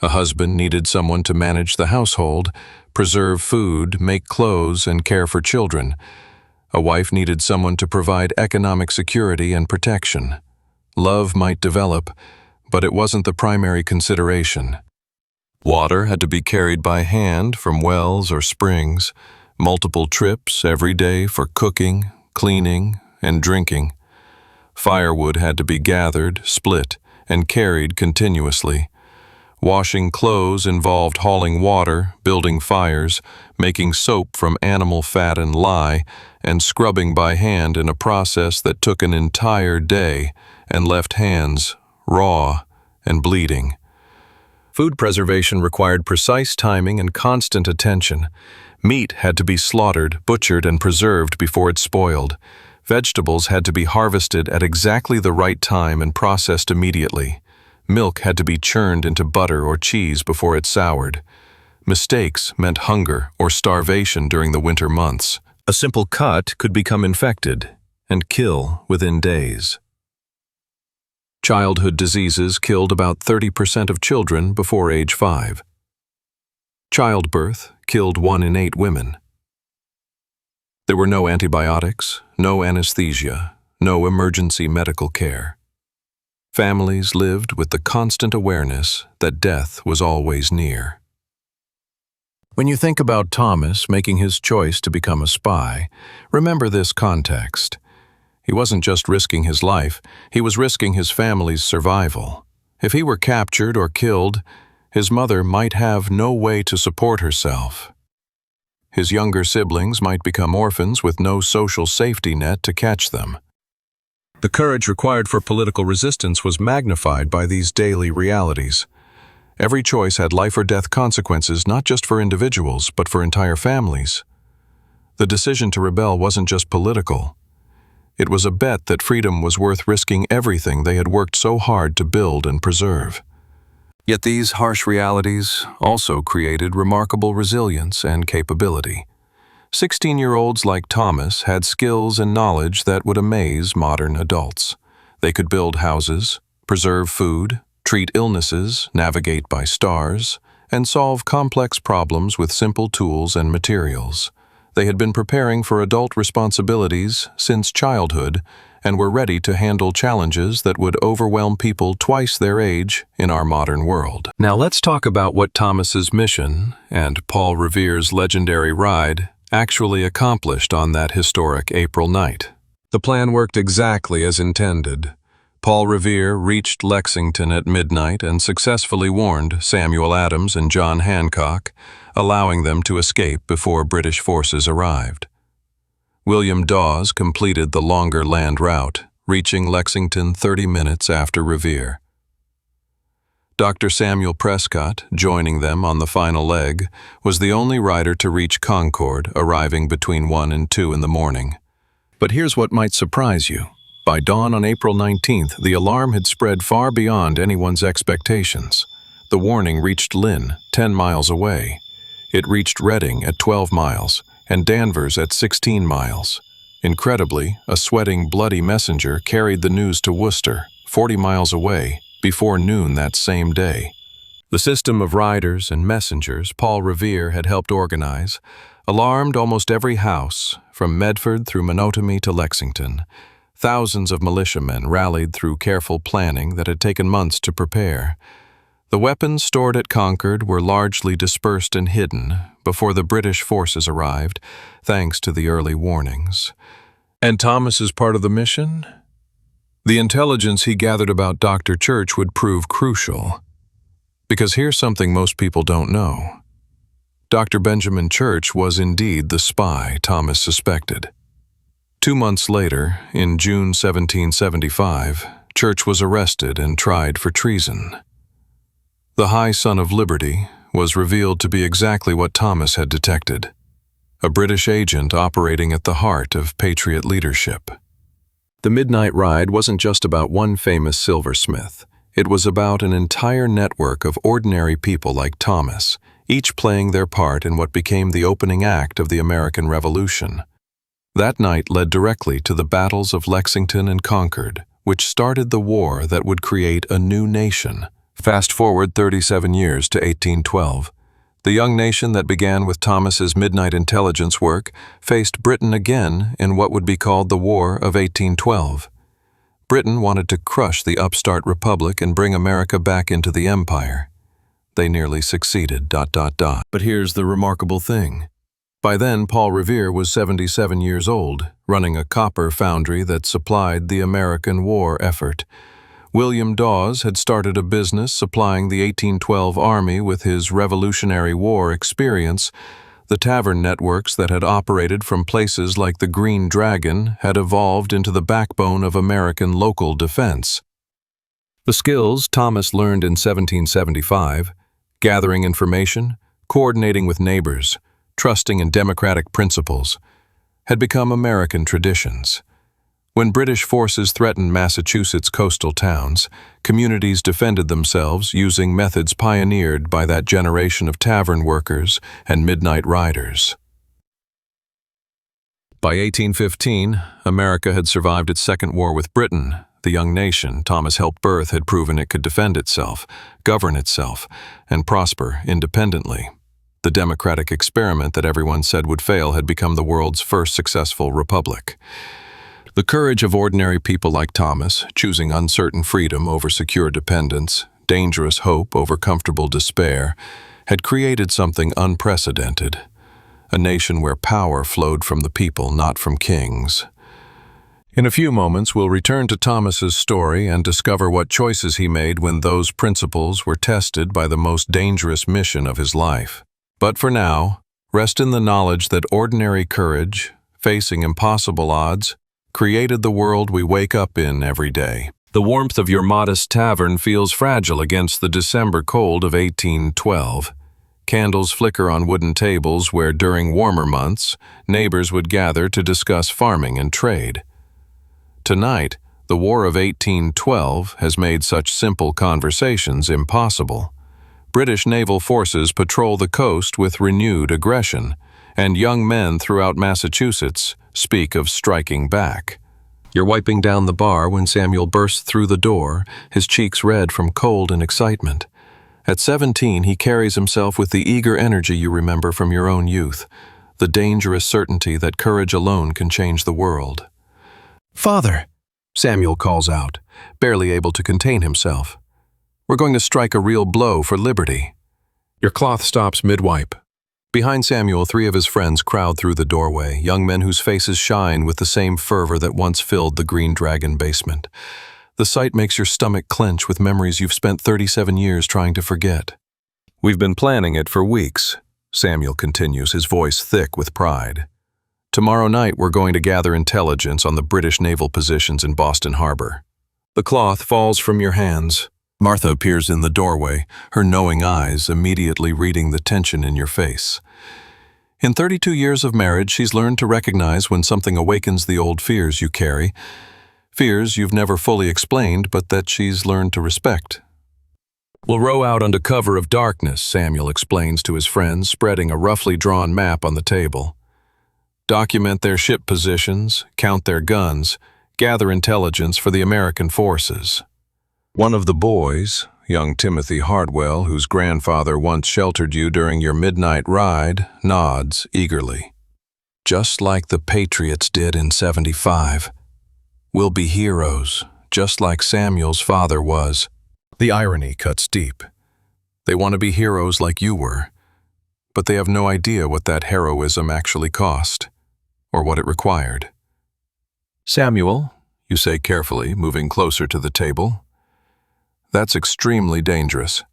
A husband needed someone to manage the household, preserve food, make clothes, and care for children. A wife needed someone to provide economic security and protection. Love might develop, but it wasn't the primary consideration. Water had to be carried by hand from wells or springs, multiple trips every day for cooking, cleaning, and drinking. Firewood had to be gathered, split, and carried continuously. Washing clothes involved hauling water, building fires, making soap from animal fat and lye, and scrubbing by hand in a process that took an entire day and left hands raw and bleeding. Food preservation required precise timing and constant attention. Meat had to be slaughtered, butchered, and preserved before it spoiled. Vegetables had to be harvested at exactly the right time and processed immediately. Milk had to be churned into butter or cheese before it soured. Mistakes meant hunger or starvation during the winter months. A simple cut could become infected and kill within days. Childhood diseases killed about 30% of children before age 5. Childbirth killed 1 in 8 women. There were no antibiotics, no anesthesia, no emergency medical care. Families lived with the constant awareness that death was always near. When you think about Thomas making his choice to become a spy, remember this context. He wasn't just risking his life, he was risking his family's survival. If he were captured or killed, his mother might have no way to support herself. His younger siblings might become orphans with no social safety net to catch them. The courage required for political resistance was magnified by these daily realities. Every choice had life or death consequences not just for individuals, but for entire families. The decision to rebel wasn't just political. It was a bet that freedom was worth risking everything they had worked so hard to build and preserve. Yet these harsh realities also created remarkable resilience and capability. 16-year-olds like Thomas had skills and knowledge that would amaze modern adults. They could build houses, preserve food, treat illnesses, navigate by stars, and solve complex problems with simple tools and materials. They had been preparing for adult responsibilities since childhood and were ready to handle challenges that would overwhelm people twice their age in our modern world. Now let's talk about what Thomas's mission and Paul Revere's legendary ride actually accomplished on that historic April night. The plan worked exactly as intended. Paul Revere reached Lexington at midnight and successfully warned Samuel Adams and John Hancock, allowing them to escape before British forces arrived. William Dawes completed the longer land route, reaching Lexington 30 minutes after Revere. Dr. Samuel Prescott, joining them on the final leg, was the only rider to reach Concord, arriving between 1 and 2 in the morning. But here's what might surprise you. By dawn on April 19th, the alarm had spread far beyond anyone's expectations. The warning reached Lynn, 10 miles away. It reached Reading at 12 miles, and Danvers at 16 miles. Incredibly, a sweating, bloody messenger carried the news to Worcester, 40 miles away, before noon that same day. The system of riders and messengers Paul Revere had helped organize alarmed almost every house, from Medford through Monotamy to Lexington. Thousands of militiamen rallied through careful planning that had taken months to prepare. The weapons stored at Concord were largely dispersed and hidden before the British forces arrived, thanks to the early warnings. And Thomas's part of the mission? The intelligence he gathered about Dr. Church would prove crucial. Because here's something most people don't know. Dr. Benjamin Church was indeed the spy Thomas suspected. 2 months later, in June 1775, Church was arrested and tried for treason. The High Son of Liberty was revealed to be exactly what Thomas had detected, a British agent operating at the heart of Patriot leadership. The midnight ride wasn't just about one famous silversmith. It was about an entire network of ordinary people like Thomas, each playing their part in what became the opening act of the American Revolution. That night led directly to the battles of Lexington and Concord, which started the war that would create a new nation. Fast forward 37 years to 1812. The young nation that began with Thomas's midnight intelligence work faced Britain again in what would be called the War of 1812. Britain wanted to crush the upstart republic and bring America back into the empire. They nearly succeeded, ... But here's the remarkable thing. By then, Paul Revere was 77 years old, running a copper foundry that supplied the American war effort. William Dawes had started a business supplying the 1812 Army with his Revolutionary War experience. The tavern networks that had operated from places like the Green Dragon had evolved into the backbone of American local defense. The skills Thomas learned in 1775, gathering information, coordinating with neighbors, trusting in democratic principles, had become American traditions. When British forces threatened Massachusetts' coastal towns, communities defended themselves using methods pioneered by that generation of tavern workers and midnight riders. By 1815, America had survived its second war with Britain. The young nation Thomas helped birth had proven it could defend itself, govern itself, and prosper independently. The democratic experiment that everyone said would fail had become the world's first successful republic. The courage of ordinary people like Thomas, choosing uncertain freedom over secure dependence, dangerous hope over comfortable despair, had created something unprecedented. A nation where power flowed from the people, not from kings. In a few moments, we'll return to Thomas's story and discover what choices he made when those principles were tested by the most dangerous mission of his life. But for now, rest in the knowledge that ordinary courage, facing impossible odds, created the world we wake up in every day. The warmth of your modest tavern feels fragile against the December cold of 1812. Candles flicker on wooden tables where, during warmer months, neighbors would gather to discuss farming and trade. Tonight, the War of 1812 has made such simple conversations impossible. British naval forces patrol the coast with renewed aggression, and young men throughout Massachusetts speak of striking back. You're wiping down the bar when Samuel bursts through the door, his cheeks red from cold and excitement. At 17, he carries himself with the eager energy you remember from your own youth, the dangerous certainty that courage alone can change the world. Father, Samuel calls out, barely able to contain himself. "We're going to strike a real blow for liberty." Your cloth stops mid-wipe. Behind Samuel, 3 of his friends crowd through the doorway, young men whose faces shine with the same fervor that once filled the Green Dragon basement. The sight makes your stomach clench with memories you've spent 37 years trying to forget. "We've been planning it for weeks," Samuel continues, his voice thick with pride. "Tomorrow night we're going to gather intelligence on the British naval positions in Boston Harbor." The cloth falls from your hands. Martha appears in the doorway, her knowing eyes immediately reading the tension in your face. In 32 years of marriage, she's learned to recognize when something awakens the old fears you carry, fears you've never fully explained, but that she's learned to respect. "We'll row out under cover of darkness," Samuel explains to his friends, spreading a roughly drawn map on the table. "Document their ship positions, count their guns, gather intelligence for the American forces." One of the boys, young Timothy Hartwell, whose grandfather once sheltered you during your midnight ride, nods eagerly. "Just like the Patriots did in '75. We'll be heroes, just like Samuel's father was." The irony cuts deep. They want to be heroes like you were, but they have no idea what that heroism actually cost, or what it required. "Samuel," you say carefully, moving closer to the table, "that's extremely dangerous.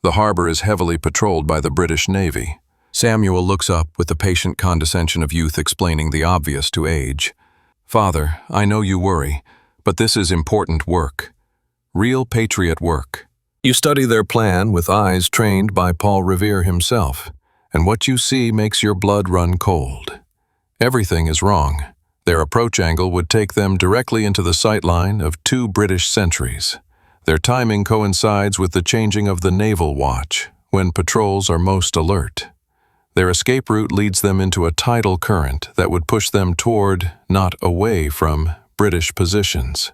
The harbor is heavily patrolled by the British Navy." Samuel looks up with the patient condescension of youth explaining the obvious to age. "Father, I know you worry, but this is important work. Real patriot work." You study their plan with eyes trained by Paul Revere himself, and what you see makes your blood run cold. Everything is wrong. Their approach angle would take them directly into the sightline of 2 British sentries. Their timing coincides with the changing of the naval watch, when patrols are most alert. Their escape route leads them into a tidal current that would push them toward, not away from, British positions.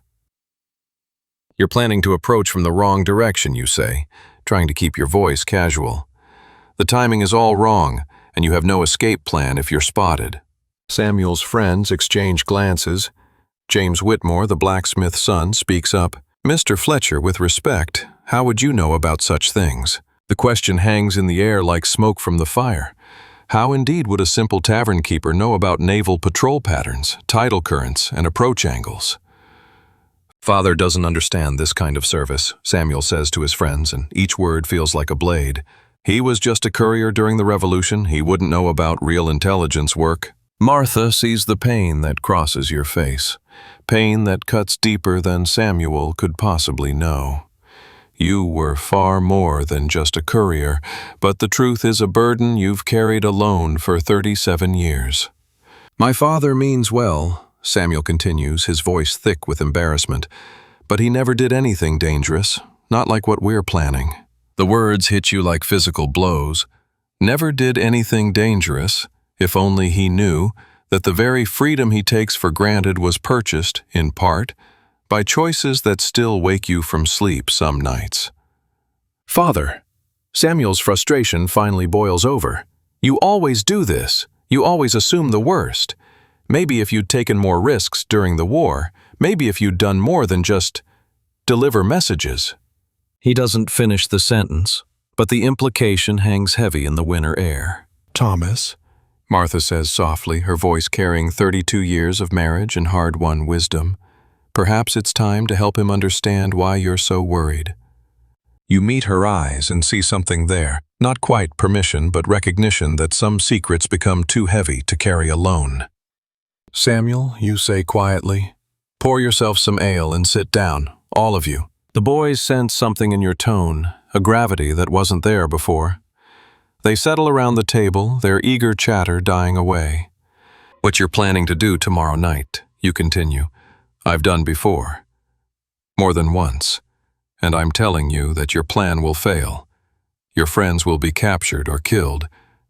You're planning to approach from the wrong direction, you say, trying to keep your voice casual. The timing is all wrong, and you have no escape plan if you're spotted. Samuel's friends exchange glances. James Whitmore, the blacksmith's son, speaks up. "Mr. Fletcher, with respect, how would you know about such things?" The question hangs in the air like smoke from the fire. How indeed would a simple tavern keeper know about naval patrol patterns, tidal currents, and approach angles? "Father doesn't understand this kind of service," Samuel says to his friends, and each word feels like a blade. "He was just a courier during the Revolution. He wouldn't know about real intelligence work." Martha sees the pain that crosses your face. Pain that cuts deeper than Samuel could possibly know. You were far more than just a courier, but the truth is a burden you've carried alone for 37 years. "My father means well," Samuel continues, his voice thick with embarrassment, "but he never did anything dangerous, not like what we're planning." The words hit you like physical blows. Never did anything dangerous, if only he knew that the very freedom he takes for granted was purchased, in part, by choices that still wake you from sleep some nights. "Father," Samuel's frustration finally boils over. "You always do this. You always assume the worst. Maybe if you'd taken more risks during the war, maybe if you'd done more than just deliver messages." He doesn't finish the sentence, but the implication hangs heavy in the winter air. "Thomas," Martha says softly, her voice carrying 32 years of marriage and hard-won wisdom. "Perhaps it's time to help him understand why you're so worried." You meet her eyes and see something there, not quite permission but recognition that some secrets become too heavy to carry alone. "Samuel," you say quietly, "pour yourself some ale and sit down, all of you." The boys sense something in your tone, a gravity that wasn't there before. They settle around the table, their eager chatter dying away. "What you're planning to do tomorrow night," you continue, "I've done before. More than once. And I'm telling you that your plan will fail. Your friends will be captured or killed,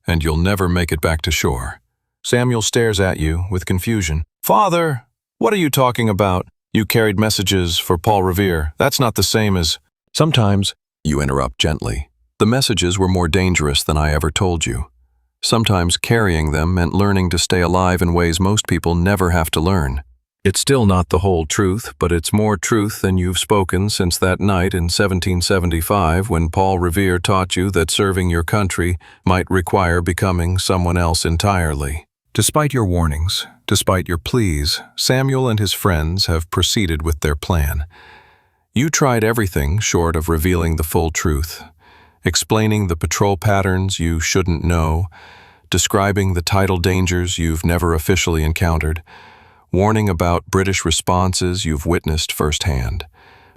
and you'll never make it back to shore." Samuel stares at you with confusion. "Father, what are you talking about? You carried messages for Paul Revere. That's not the same as—" "Sometimes," you interrupt gently, "the messages were more dangerous than I ever told you. Sometimes carrying them meant learning to stay alive in ways most people never have to learn. It's still not the whole truth, but it's more truth than you've spoken since that night in 1775 when Paul Revere taught you that serving your country might require becoming someone else entirely. Despite your warnings, despite your pleas, Samuel and his friends have proceeded with their plan. You tried everything short of revealing the full truth, explaining the patrol patterns you shouldn't know, describing the tidal dangers you've never officially encountered, warning about British responses you've witnessed firsthand.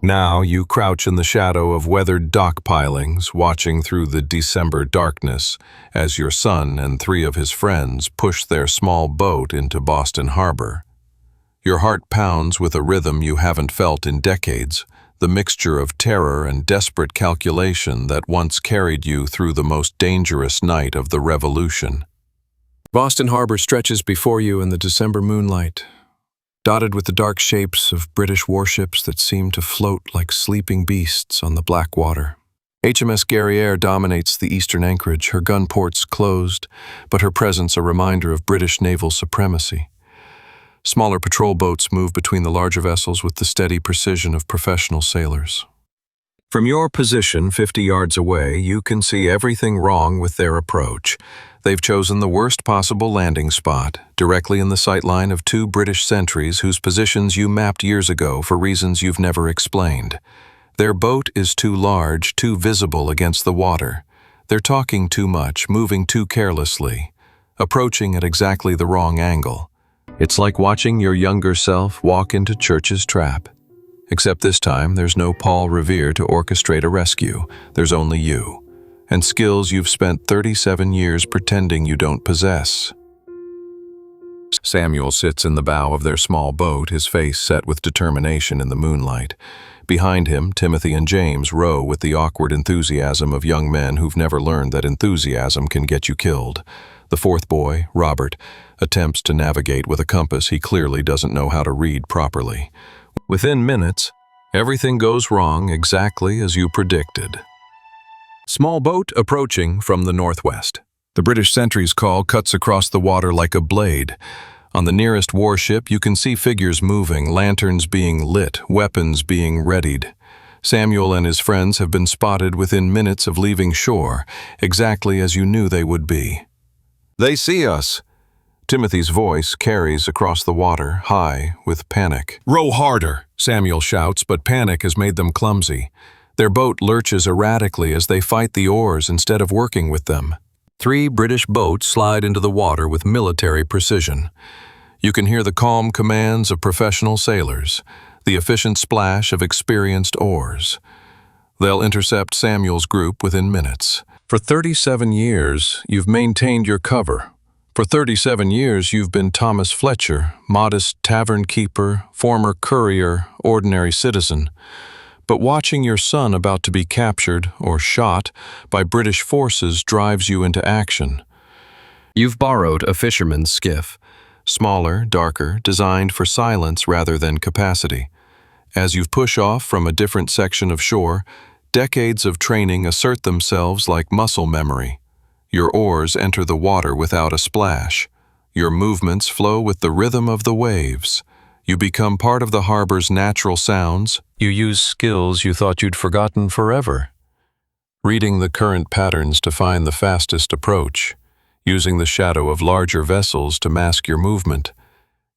Now you crouch in the shadow of weathered dock pilings, watching through the December darkness as your son and 3 of his friends push their small boat into Boston Harbor. Your heart pounds with a rhythm you haven't felt in decades, the mixture of terror and desperate calculation that once carried you through the most dangerous night of the Revolution. Boston Harbor stretches before you in the December moonlight, dotted with the dark shapes of British warships that seem to float like sleeping beasts on the black water. HMS Guerriere dominates the eastern anchorage, her gun ports closed, but her presence a reminder of British naval supremacy. Smaller patrol boats move between the larger vessels with the steady precision of professional sailors. From your position 50 yards away, you can see everything wrong with their approach. They've chosen the worst possible landing spot, directly in the sightline of 2 British sentries whose positions you mapped years ago for reasons you've never explained. Their boat is too large, too visible against the water. They're talking too much, moving too carelessly, approaching at exactly the wrong angle. It's like watching your younger self walk into Church's trap. Except this time, there's no Paul Revere to orchestrate a rescue. There's only you, and skills you've spent 37 years pretending you don't possess. Samuel sits in the bow of their small boat, his face set with determination in the moonlight. Behind him, Timothy and James row with the awkward enthusiasm of young men who've never learned that enthusiasm can get you killed. The 4th boy, Robert, attempts to navigate with a compass he clearly doesn't know how to read properly. Within minutes, everything goes wrong exactly as you predicted. Small boat approaching from the northwest. The British sentry's call cuts across the water like a blade. On the nearest warship, you can see figures moving, lanterns being lit, weapons being readied. Samuel and his friends have been spotted within minutes of leaving shore, exactly as you knew they would be. "They see us!" Timothy's voice carries across the water, high with panic. "Row harder," Samuel shouts, but panic has made them clumsy. Their boat lurches erratically as they fight the oars instead of working with them. 3 British boats slide into the water with military precision. You can hear the calm commands of professional sailors, the efficient splash of experienced oars. They'll intercept Samuel's group within minutes. For 37 years, you've maintained your cover. For 37 years, you've been Thomas Fletcher, modest tavern keeper, former courier, ordinary citizen. But watching your son about to be captured or shot by British forces drives you into action. You've borrowed a fisherman's skiff, smaller, darker, designed for silence rather than capacity. As you push off from a different section of shore, decades of training assert themselves like muscle memory. Your oars enter the water without a splash. Your movements flow with the rhythm of the waves. You become part of the harbor's natural sounds. You use skills you thought you'd forgotten forever. Reading the current patterns to find the fastest approach. Using the shadow of larger vessels to mask your movement.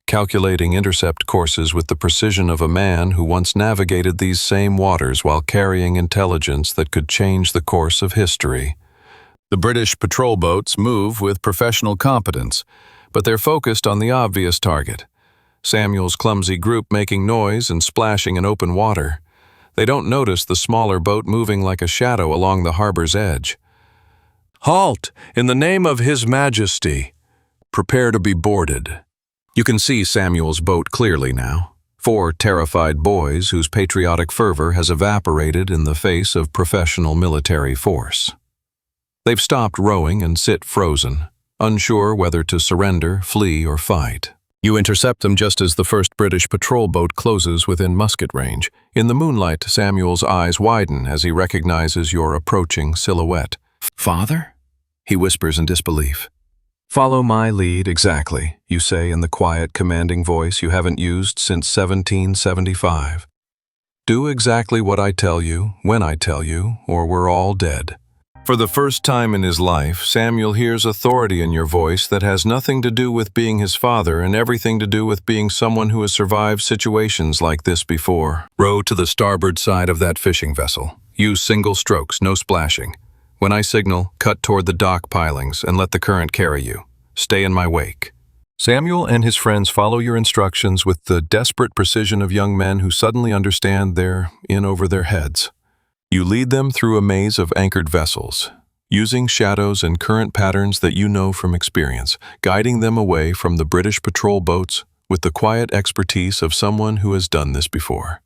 Calculating intercept courses with the precision of a man who once navigated these same waters while carrying intelligence that could change the course of history. The British patrol boats move with professional competence, but they're focused on the obvious target. Samuel's clumsy group making noise and splashing in open water. They don't notice the smaller boat moving like a shadow along the harbor's edge. "Halt! In the name of His Majesty!" Prepare to be boarded. You can see Samuel's boat clearly now. 4 terrified boys whose patriotic fervor has evaporated in the face of professional military force. They've stopped rowing and sit frozen, unsure whether to surrender, flee, or fight. You intercept them just as the first British patrol boat closes within musket range. In the moonlight, Samuel's eyes widen as he recognizes your approaching silhouette. "Father?" he whispers in disbelief. Follow my lead exactly, you say in the quiet, commanding voice you haven't used since 1775. Do exactly what I tell you, when I tell you, or we're all dead. For the first time in his life, Samuel hears authority in your voice that has nothing to do with being his father and everything to do with being someone who has survived situations like this before. Row to the starboard side of that fishing vessel. Use single strokes, no splashing. When I signal, cut toward the dock pilings and let the current carry you. Stay in my wake. Samuel and his friends follow your instructions with the desperate precision of young men who suddenly understand they're in over their heads. You lead them through a maze of anchored vessels, using shadows and current patterns that you know from experience, guiding them away from the British patrol boats with the quiet expertise of someone who has done this before.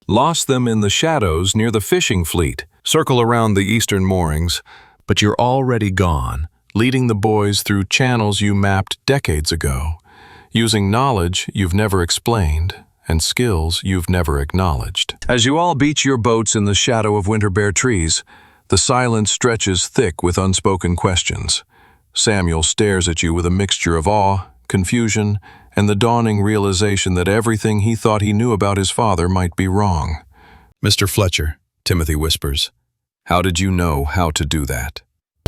Lost them in the shadows near the fishing fleet, circle around the eastern moorings, but you're already gone, leading the boys through channels you mapped decades ago, using knowledge you've never explained and skills you've never acknowledged. As you all beach your boats in the shadow of winter bare trees, the silence stretches thick with unspoken questions. Samuel stares at you with a mixture of awe, confusion, and the dawning realization that everything he thought he knew about his father might be wrong. "Mr. Fletcher," Timothy whispers, "how did you know how to do that?"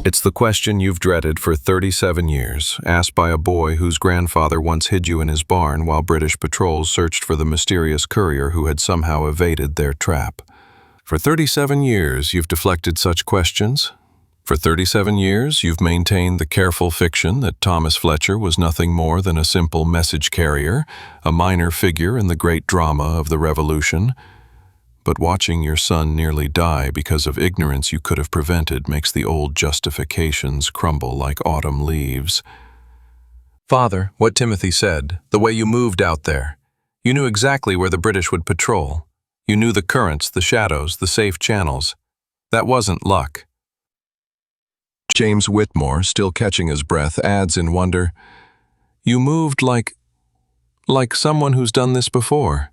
It's the question you've dreaded for 37 years, asked by a boy whose grandfather once hid you in his barn while British patrols searched for the mysterious courier who had somehow evaded their trap. For 37 years, you've deflected such questions. For 37 years, you've maintained the careful fiction that Thomas Fletcher was nothing more than a simple message carrier, a minor figure in the great drama of the Revolution. But watching your son nearly die because of ignorance you could have prevented makes the old justifications crumble like autumn leaves. Father, what Timothy said, the way you moved out there. You knew exactly where the British would patrol. You knew the currents, the shadows, the safe channels. That wasn't luck. James Whitmore, still catching his breath, adds in wonder, "You moved like someone who's done this before."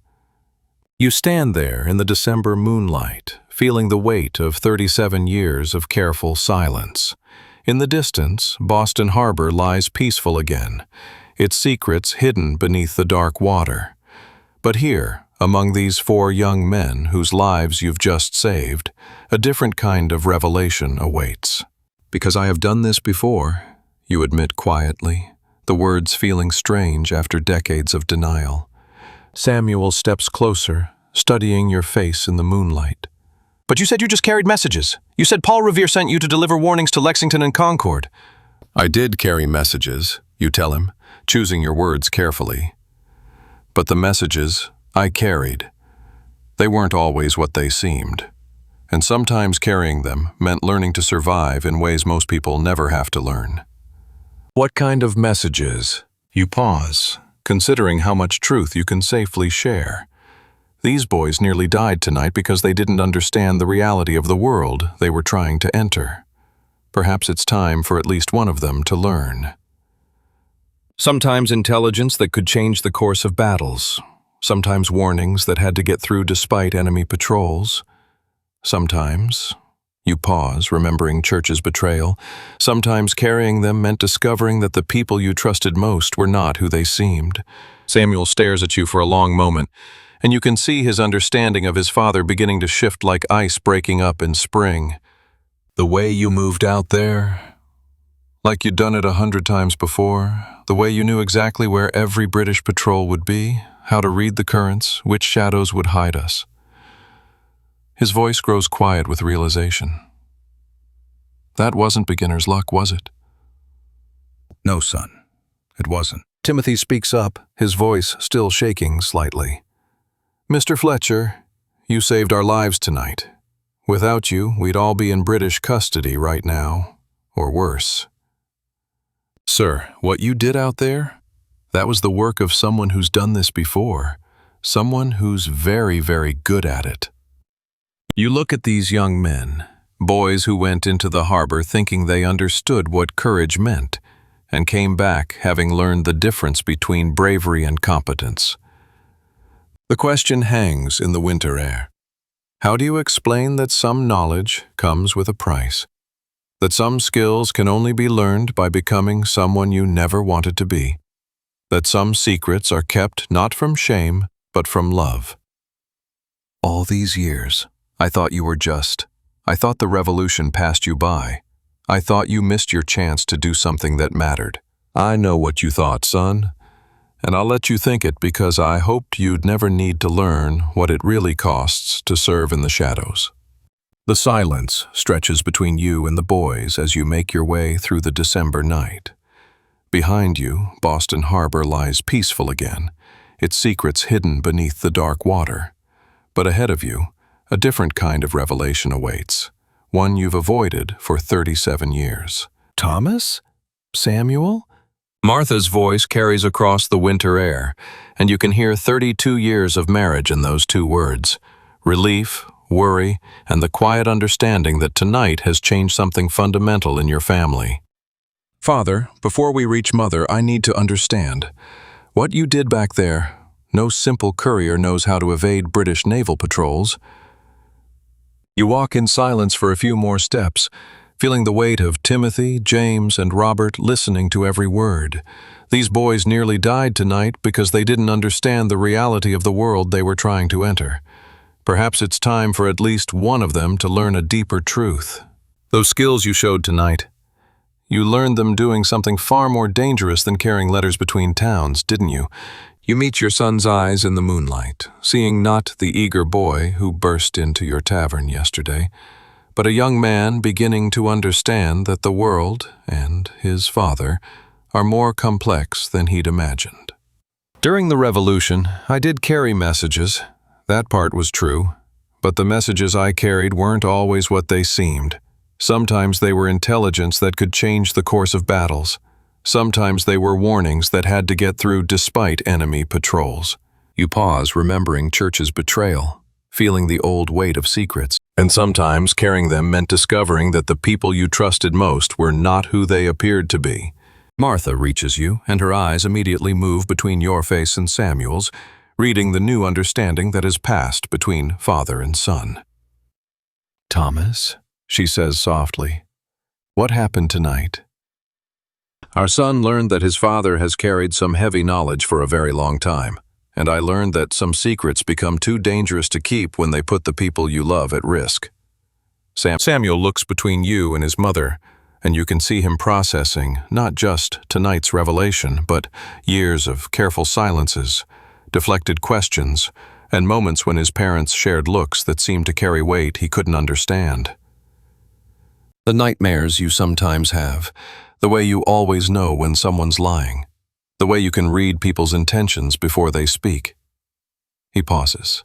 You stand there in the December moonlight, feeling the weight of 37 years of careful silence. In the distance, Boston Harbor lies peaceful again, its secrets hidden beneath the dark water. But here, among these 4 young men whose lives you've just saved, a different kind of revelation awaits. "Because I have done this before," you admit quietly, the words feeling strange after decades of denial. Samuel steps closer, studying your face in the moonlight. "But you said you just carried messages. You said Paul Revere sent you to deliver warnings to Lexington and Concord." "I did carry messages," you tell him, choosing your words carefully. "But the messages I carried, they weren't always what they seemed. And sometimes carrying them meant learning to survive in ways most people never have to learn." "What kind of messages?" You pause, considering how much truth you can safely share. These boys nearly died tonight because they didn't understand the reality of the world they were trying to enter. Perhaps it's time for at least one of them to learn. Sometimes intelligence that could change the course of battles. Sometimes warnings that had to get through despite enemy patrols. Sometimes, you pause, remembering Church's betrayal. Sometimes carrying them meant discovering that the people you trusted most were not who they seemed. Samuel stares at you for a long moment, and you can see his understanding of his father beginning to shift like ice breaking up in spring. "The way you moved out there, like you'd done it 100 times before, the way you knew exactly where every British patrol would be, how to read the currents, which shadows would hide us." His voice grows quiet with realization. "That wasn't beginner's luck, was it?" "No, son, it wasn't." Timothy speaks up, his voice still shaking slightly. "Mr. Fletcher, you saved our lives tonight. Without you, we'd all be in British custody right now, or worse." "Sir, what you did out there, that was the work of someone who's done this before, someone who's very, very good at it." You look at these young men, boys who went into the harbor thinking they understood what courage meant, and came back having learned the difference between bravery and competence. The question hangs in the winter air. How do you explain that some knowledge comes with a price? That some skills can only be learned by becoming someone you never wanted to be. That some secrets are kept not from shame, but from love. All these years, I thought you were just. I thought the revolution passed you by. I thought you missed your chance to do something that mattered. I know what you thought, son, and I'll let you think it because I hoped you'd never need to learn what it really costs to serve in the shadows. The silence stretches between you and the boys as you make your way through the December night. Behind you, Boston Harbor lies peaceful again, its secrets hidden beneath the dark water. But ahead of you, a different kind of revelation awaits, one you've avoided for 37 years. Thomas? Samuel? Martha's voice carries across the winter air, and you can hear 32 years of marriage in those two words. Relief, worry, and the quiet understanding that tonight has changed something fundamental in your family. Father, before we reach Mother, I need to understand. What you did back there, no simple courier knows how to evade British naval patrols. You walk in silence for a few more steps, feeling the weight of Timothy, James, and Robert listening to every word. These boys nearly died tonight because they didn't understand the reality of the world they were trying to enter. Perhaps it's time for at least one of them to learn a deeper truth. Those skills you showed tonight, you learned them doing something far more dangerous than carrying letters between towns, didn't you? You meet your son's eyes in the moonlight, seeing not the eager boy who burst into your tavern yesterday, but a young man beginning to understand that the world and his father are more complex than he'd imagined. During the revolution, I did carry messages. That part was true, but the messages I carried weren't always what they seemed. Sometimes they were intelligence that could change the course of battles. Sometimes they were warnings that had to get through despite enemy patrols. You pause, remembering Church's betrayal, feeling the old weight of secrets. And sometimes carrying them meant discovering that the people you trusted most were not who they appeared to be. Martha reaches you, and her eyes immediately move between your face and Samuel's, reading the new understanding that has passed between father and son. Thomas, she says softly, what happened tonight? Our son learned that his father has carried some heavy knowledge for a very long time, and I learned that some secrets become too dangerous to keep when they put the people you love at risk. Samuel looks between you and his mother, and you can see him processing not just tonight's revelation, but years of careful silences, deflected questions, and moments when his parents shared looks that seemed to carry weight he couldn't understand. The nightmares you sometimes have, the way you always know when someone's lying, the way you can read people's intentions before they speak. He pauses.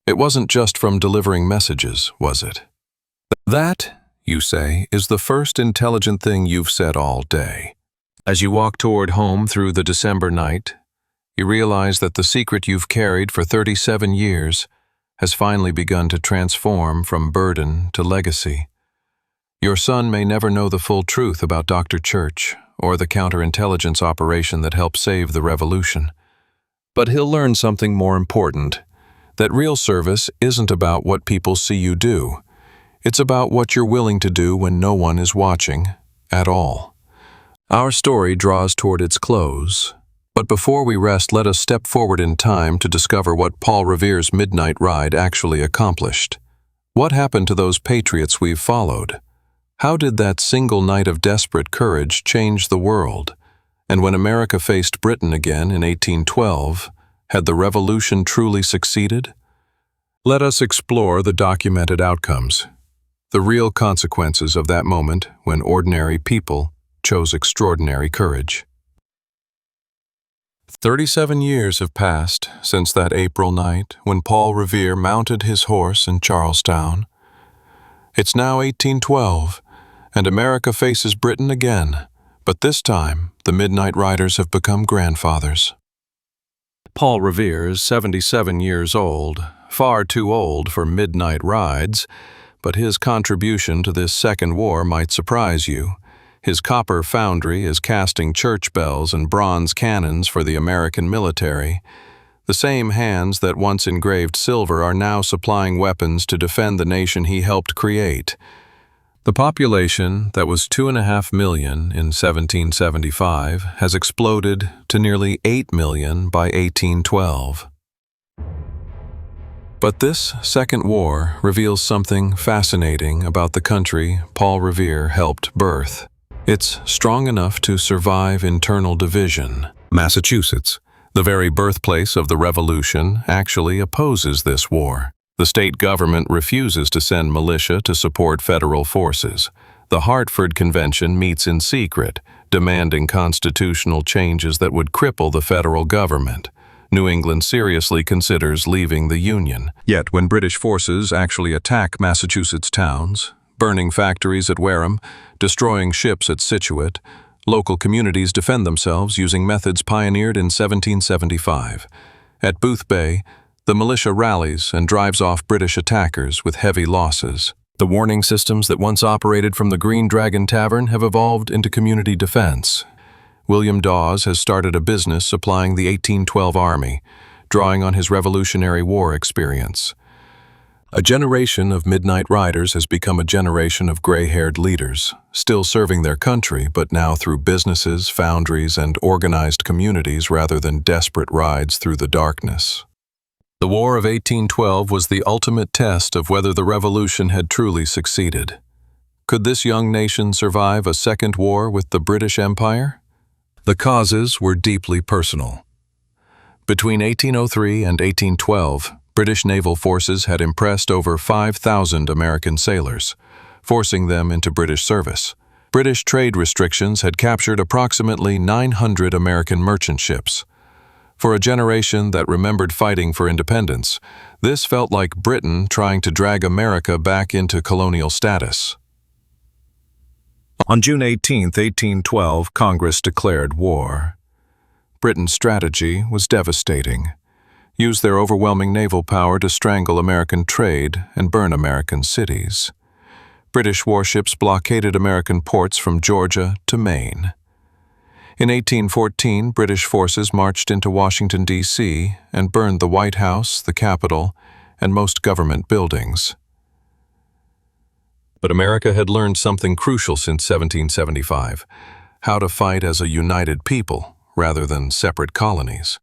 It wasn't just from delivering messages, was it? That, you say, is the first intelligent thing you've said all day. As you walk toward home through the December night, you realize that the secret you've carried for 37 years has finally begun to transform from burden to legacy. Your son may never know the full truth about Dr. Church or the counterintelligence operation that helped save the revolution. But he'll learn something more important, that real service isn't about what people see you do. It's about what you're willing to do when no one is watching at all. Our story draws toward its close, but before we rest, let us step forward in time to discover what Paul Revere's midnight ride actually accomplished. What happened to those patriots we've followed? How did that single night of desperate courage change the world? And when America faced Britain again in 1812, had the revolution truly succeeded? Let us explore the documented outcomes, the real consequences of that moment when ordinary people chose extraordinary courage. 37 years have passed since that April night when Paul Revere mounted his horse in Charlestown. It's now 1812, and America faces Britain again, but this time the Midnight Riders have become grandfathers. Paul Revere is 77 years old, far too old for midnight rides, but his contribution to this second war might surprise you. His copper foundry is casting church bells and bronze cannons for the American military. The same hands that once engraved silver are now supplying weapons to defend the nation he helped create. The population that was 2.5 million in 1775 has exploded to nearly 8 million by 1812. But this second war reveals something fascinating about the country Paul Revere helped birth. It's strong enough to survive internal division. Massachusetts, the very birthplace of the Revolution, actually opposes this war. The state government refuses to send militia to support federal forces. The Hartford Convention meets in secret, demanding constitutional changes that would cripple the federal government. New England seriously considers leaving the Union. Yet when British forces actually attack Massachusetts towns, burning factories at Wareham, destroying ships at Scituate, local communities defend themselves using methods pioneered in 1775. At Boothbay, the militia rallies and drives off British attackers with heavy losses. The warning systems that once operated from the Green Dragon Tavern have evolved into community defense. William Dawes has started a business supplying the 1812 Army, drawing on his Revolutionary War experience. A generation of midnight riders has become a generation of gray-haired leaders, still serving their country, but now through businesses, foundries, and organized communities rather than desperate rides through the darkness. The War of 1812 was the ultimate test of whether the Revolution had truly succeeded. Could this young nation survive a second war with the British Empire? The causes were deeply personal. Between 1803 and 1812, British naval forces had impressed over 5,000 American sailors, forcing them into British service. British trade restrictions had captured approximately 900 American merchant ships. For a generation that remembered fighting for independence, this felt like Britain trying to drag America back into colonial status. On June 18, 1812, Congress declared war. Britain's strategy was devastating. Use their overwhelming naval power to strangle American trade and burn American cities. British warships blockaded American ports from Georgia to Maine. In 1814, British forces marched into Washington, D.C. and burned the White House, the Capitol, and most government buildings. But America had learned something crucial since 1775, how to fight as a united people rather than separate colonies.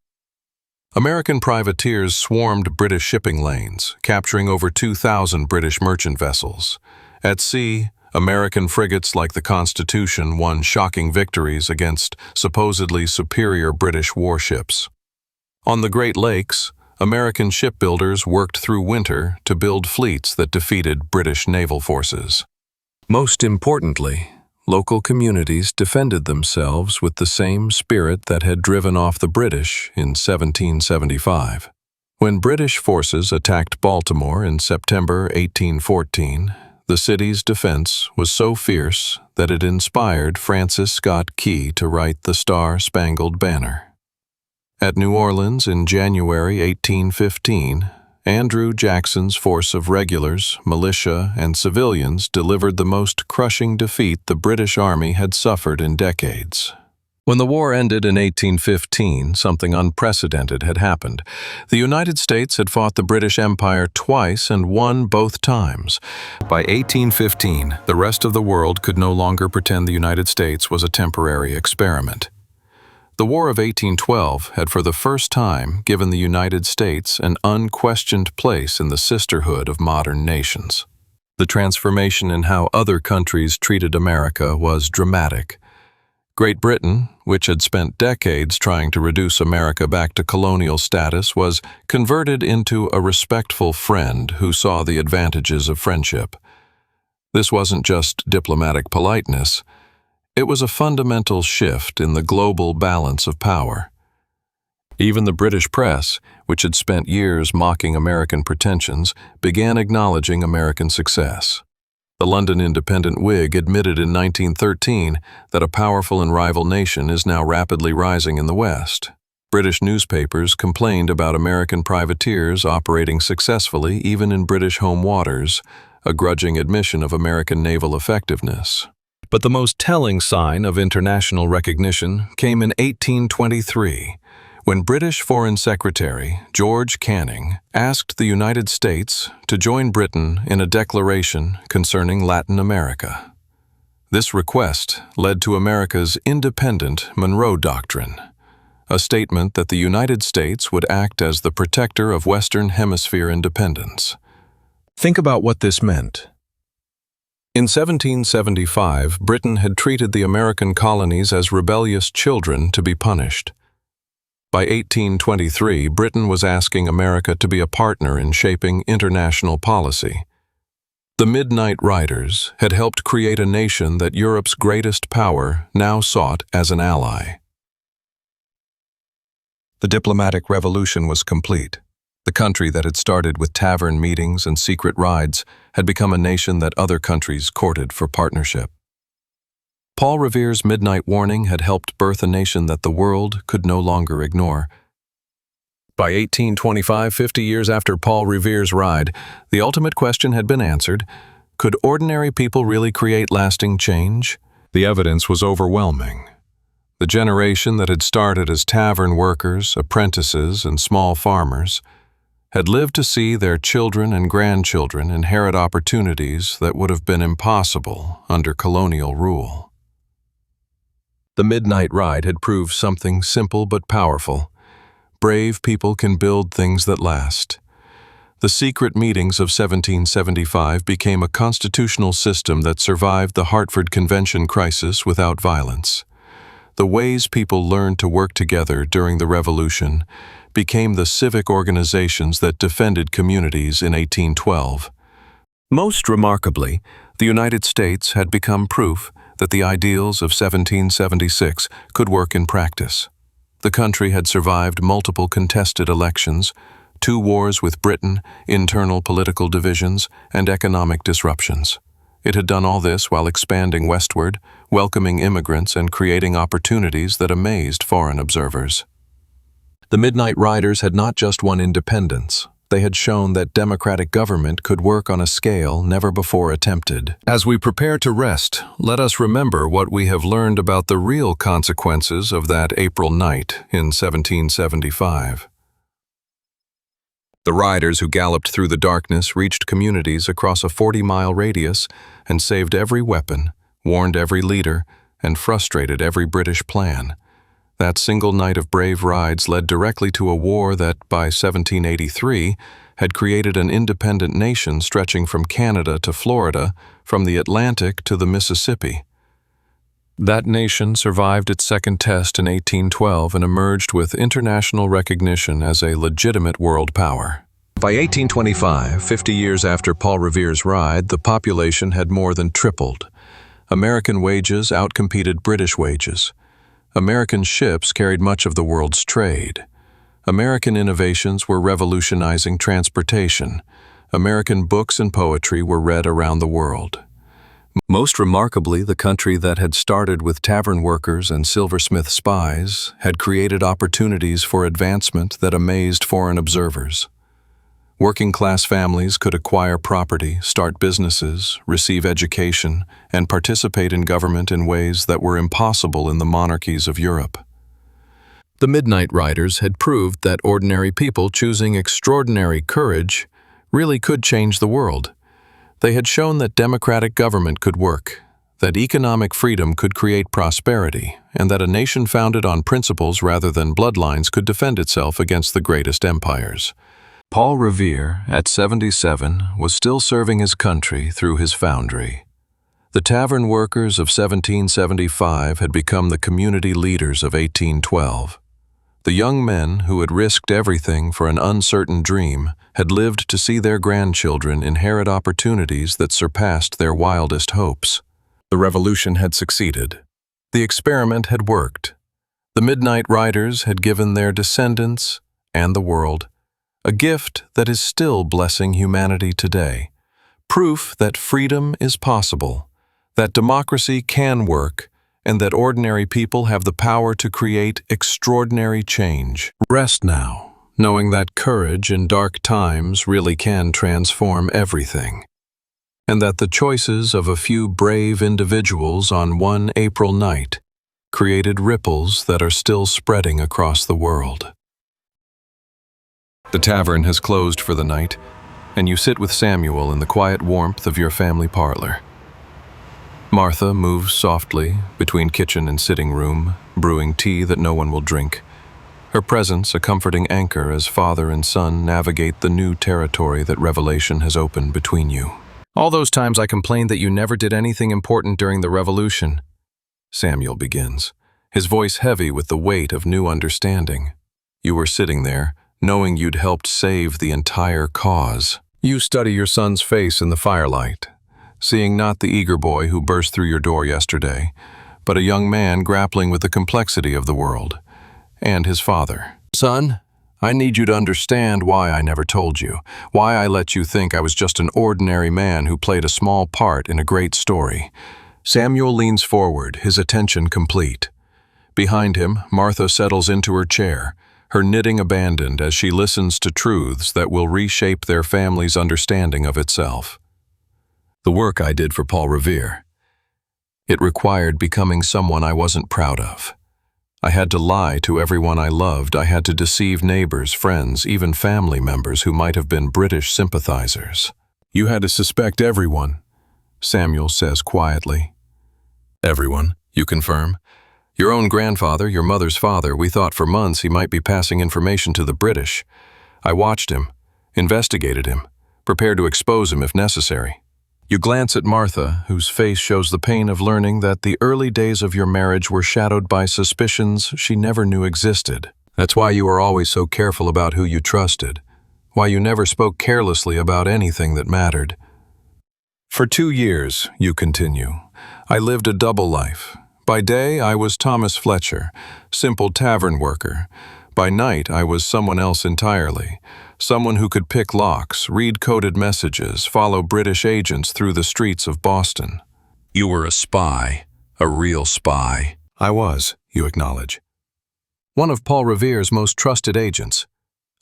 American privateers swarmed British shipping lanes, capturing over 2,000 British merchant vessels. At sea, American frigates like the Constitution won shocking victories against supposedly superior British warships. On the Great Lakes, American shipbuilders worked through winter to build fleets that defeated British naval forces. Most importantly, local communities defended themselves with the same spirit that had driven off the British in 1775. When British forces attacked Baltimore in September 1814, the city's defense was so fierce that it inspired Francis Scott Key to write the Star-Spangled Banner. At New Orleans in January 1815, Andrew Jackson's force of regulars, militia, and civilians delivered the most crushing defeat the British Army had suffered in decades. When the war ended in 1815, something unprecedented had happened. The United States had fought the British Empire twice and won both times. By 1815, the rest of the world could no longer pretend the United States was a temporary experiment. The War of 1812 had for the first time given the United States an unquestioned place in the sisterhood of modern nations. The transformation in how other countries treated America was dramatic. Great Britain, which had spent decades trying to reduce America back to colonial status, was converted into a respectful friend who saw the advantages of friendship. This wasn't just diplomatic politeness. It was a fundamental shift in the global balance of power. Even the British press, which had spent years mocking American pretensions, began acknowledging American success. The London Independent Whig admitted in 1913 that a powerful and rival nation is now rapidly rising in the West. British newspapers complained about American privateers operating successfully even in British home waters, a grudging admission of American naval effectiveness. But the most telling sign of international recognition came in 1823, when British Foreign Secretary George Canning asked the United States to join Britain in a declaration concerning Latin America. This request led to America's independent Monroe Doctrine, a statement that the United States would act as the protector of Western Hemisphere independence. Think about what this meant. In 1775, Britain had treated the American colonies as rebellious children to be punished. By 1823, Britain was asking America to be a partner in shaping international policy. The Midnight Riders had helped create a nation that Europe's greatest power now sought as an ally. The diplomatic revolution was complete. The country that had started with tavern meetings and secret rides had become a nation that other countries courted for partnership. Paul Revere's Midnight Warning had helped birth a nation that the world could no longer ignore. By 1825, 50 years after Paul Revere's ride, the ultimate question had been answered: could ordinary people really create lasting change? The evidence was overwhelming. The generation that had started as tavern workers, apprentices, and small farmers had lived to see their children and grandchildren inherit opportunities that would have been impossible under colonial rule. The Midnight Ride had proved something simple but powerful. Brave people can build things that last. The secret meetings of 1775 became a constitutional system that survived the Hartford Convention crisis without violence. The ways people learned to work together during the Revolution became the civic organizations that defended communities in 1812. Most remarkably, the United States had become proof that the ideals of 1776 could work in practice. The country had survived multiple contested elections, 2 wars with Britain, internal political divisions, and economic disruptions. It had done all this while expanding westward, welcoming immigrants, and creating opportunities that amazed foreign observers. The Midnight Riders had not just won independence. They had shown that democratic government could work on a scale never before attempted. As we prepare to rest, let us remember what we have learned about the real consequences of that April night in 1775. The riders who galloped through the darkness reached communities across a 40-mile radius and saved every weapon, warned every leader, and frustrated every British plan. That single night of brave rides led directly to a war that, by 1783, had created an independent nation stretching from Canada to Florida, from the Atlantic to the Mississippi. That nation survived its second test in 1812 and emerged with international recognition as a legitimate world power. By 1825, 50 years after Paul Revere's ride, the population had more than tripled. American wages outcompeted British wages. American ships carried much of the world's trade. American innovations were revolutionizing transportation. American books and poetry were read around the world. Most remarkably, the country that had started with tavern workers and silversmith spies had created opportunities for advancement that amazed foreign observers. Working-class families could acquire property, start businesses, receive education, and participate in government in ways that were impossible in the monarchies of Europe. The Midnight Riders had proved that ordinary people choosing extraordinary courage really could change the world. They had shown that democratic government could work, that economic freedom could create prosperity, and that a nation founded on principles rather than bloodlines could defend itself against the greatest empires. Paul Revere, at 77, was still serving his country through his foundry. The tavern workers of 1775 had become the community leaders of 1812. The young men who had risked everything for an uncertain dream had lived to see their grandchildren inherit opportunities that surpassed their wildest hopes. The revolution had succeeded. The experiment had worked. The Midnight Riders had given their descendants, and the world, a gift that is still blessing humanity today. Proof that freedom is possible, that democracy can work, and that ordinary people have the power to create extraordinary change. Rest now, knowing that courage in dark times really can transform everything, and that the choices of a few brave individuals on one April night created ripples that are still spreading across the world. The tavern has closed for the night, and you sit with Samuel in the quiet warmth of your family parlor. Martha moves softly between kitchen and sitting room, brewing tea that no one will drink. Her presence a comforting anchor as father and son navigate the new territory that revelation has opened between you. All those times I complained that you never did anything important during the revolution, Samuel begins, his voice heavy with the weight of new understanding. You were sitting there, knowing you'd helped save the entire cause. You study your son's face in the firelight, seeing not the eager boy who burst through your door yesterday, but a young man grappling with the complexity of the world, and his father. Son, I need you to understand why I never told you, why I let you think I was just an ordinary man who played a small part in a great story. Samuel leans forward, his attention complete. Behind him, Martha settles into her chair, her knitting abandoned as she listens to truths that will reshape their family's understanding of itself. The work I did for Paul Revere. It required becoming someone I wasn't proud of. I had to lie to everyone I loved. I had to deceive neighbors, friends, even family members who might have been British sympathizers. You had to suspect everyone, Samuel says quietly. Everyone, you confirm? Your own grandfather, your mother's father, we thought for months he might be passing information to the British. I watched him, investigated him, prepared to expose him if necessary. You glance at Martha, whose face shows the pain of learning that the early days of your marriage were shadowed by suspicions she never knew existed. That's why you were always so careful about who you trusted, why you never spoke carelessly about anything that mattered. For 2 years, you continue, I lived a double life. By day, I was Thomas Fletcher, simple tavern worker. By night, I was someone else entirely. Someone who could pick locks, read coded messages, follow British agents through the streets of Boston. You were a spy, a real spy. I was, you acknowledge. One of Paul Revere's most trusted agents.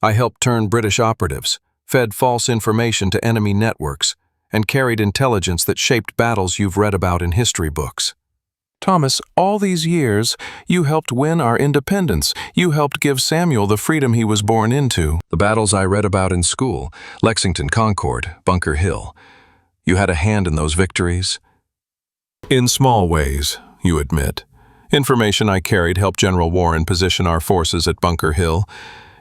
I helped turn British operatives, fed false information to enemy networks, and carried intelligence that shaped battles you've read about in history books. Thomas, all these years, you helped win our independence. You helped give Samuel the freedom he was born into. The battles I read about in school, Lexington, Concord, Bunker Hill. You had a hand in those victories? In small ways, you admit. Information I carried helped General Warren position our forces at Bunker Hill.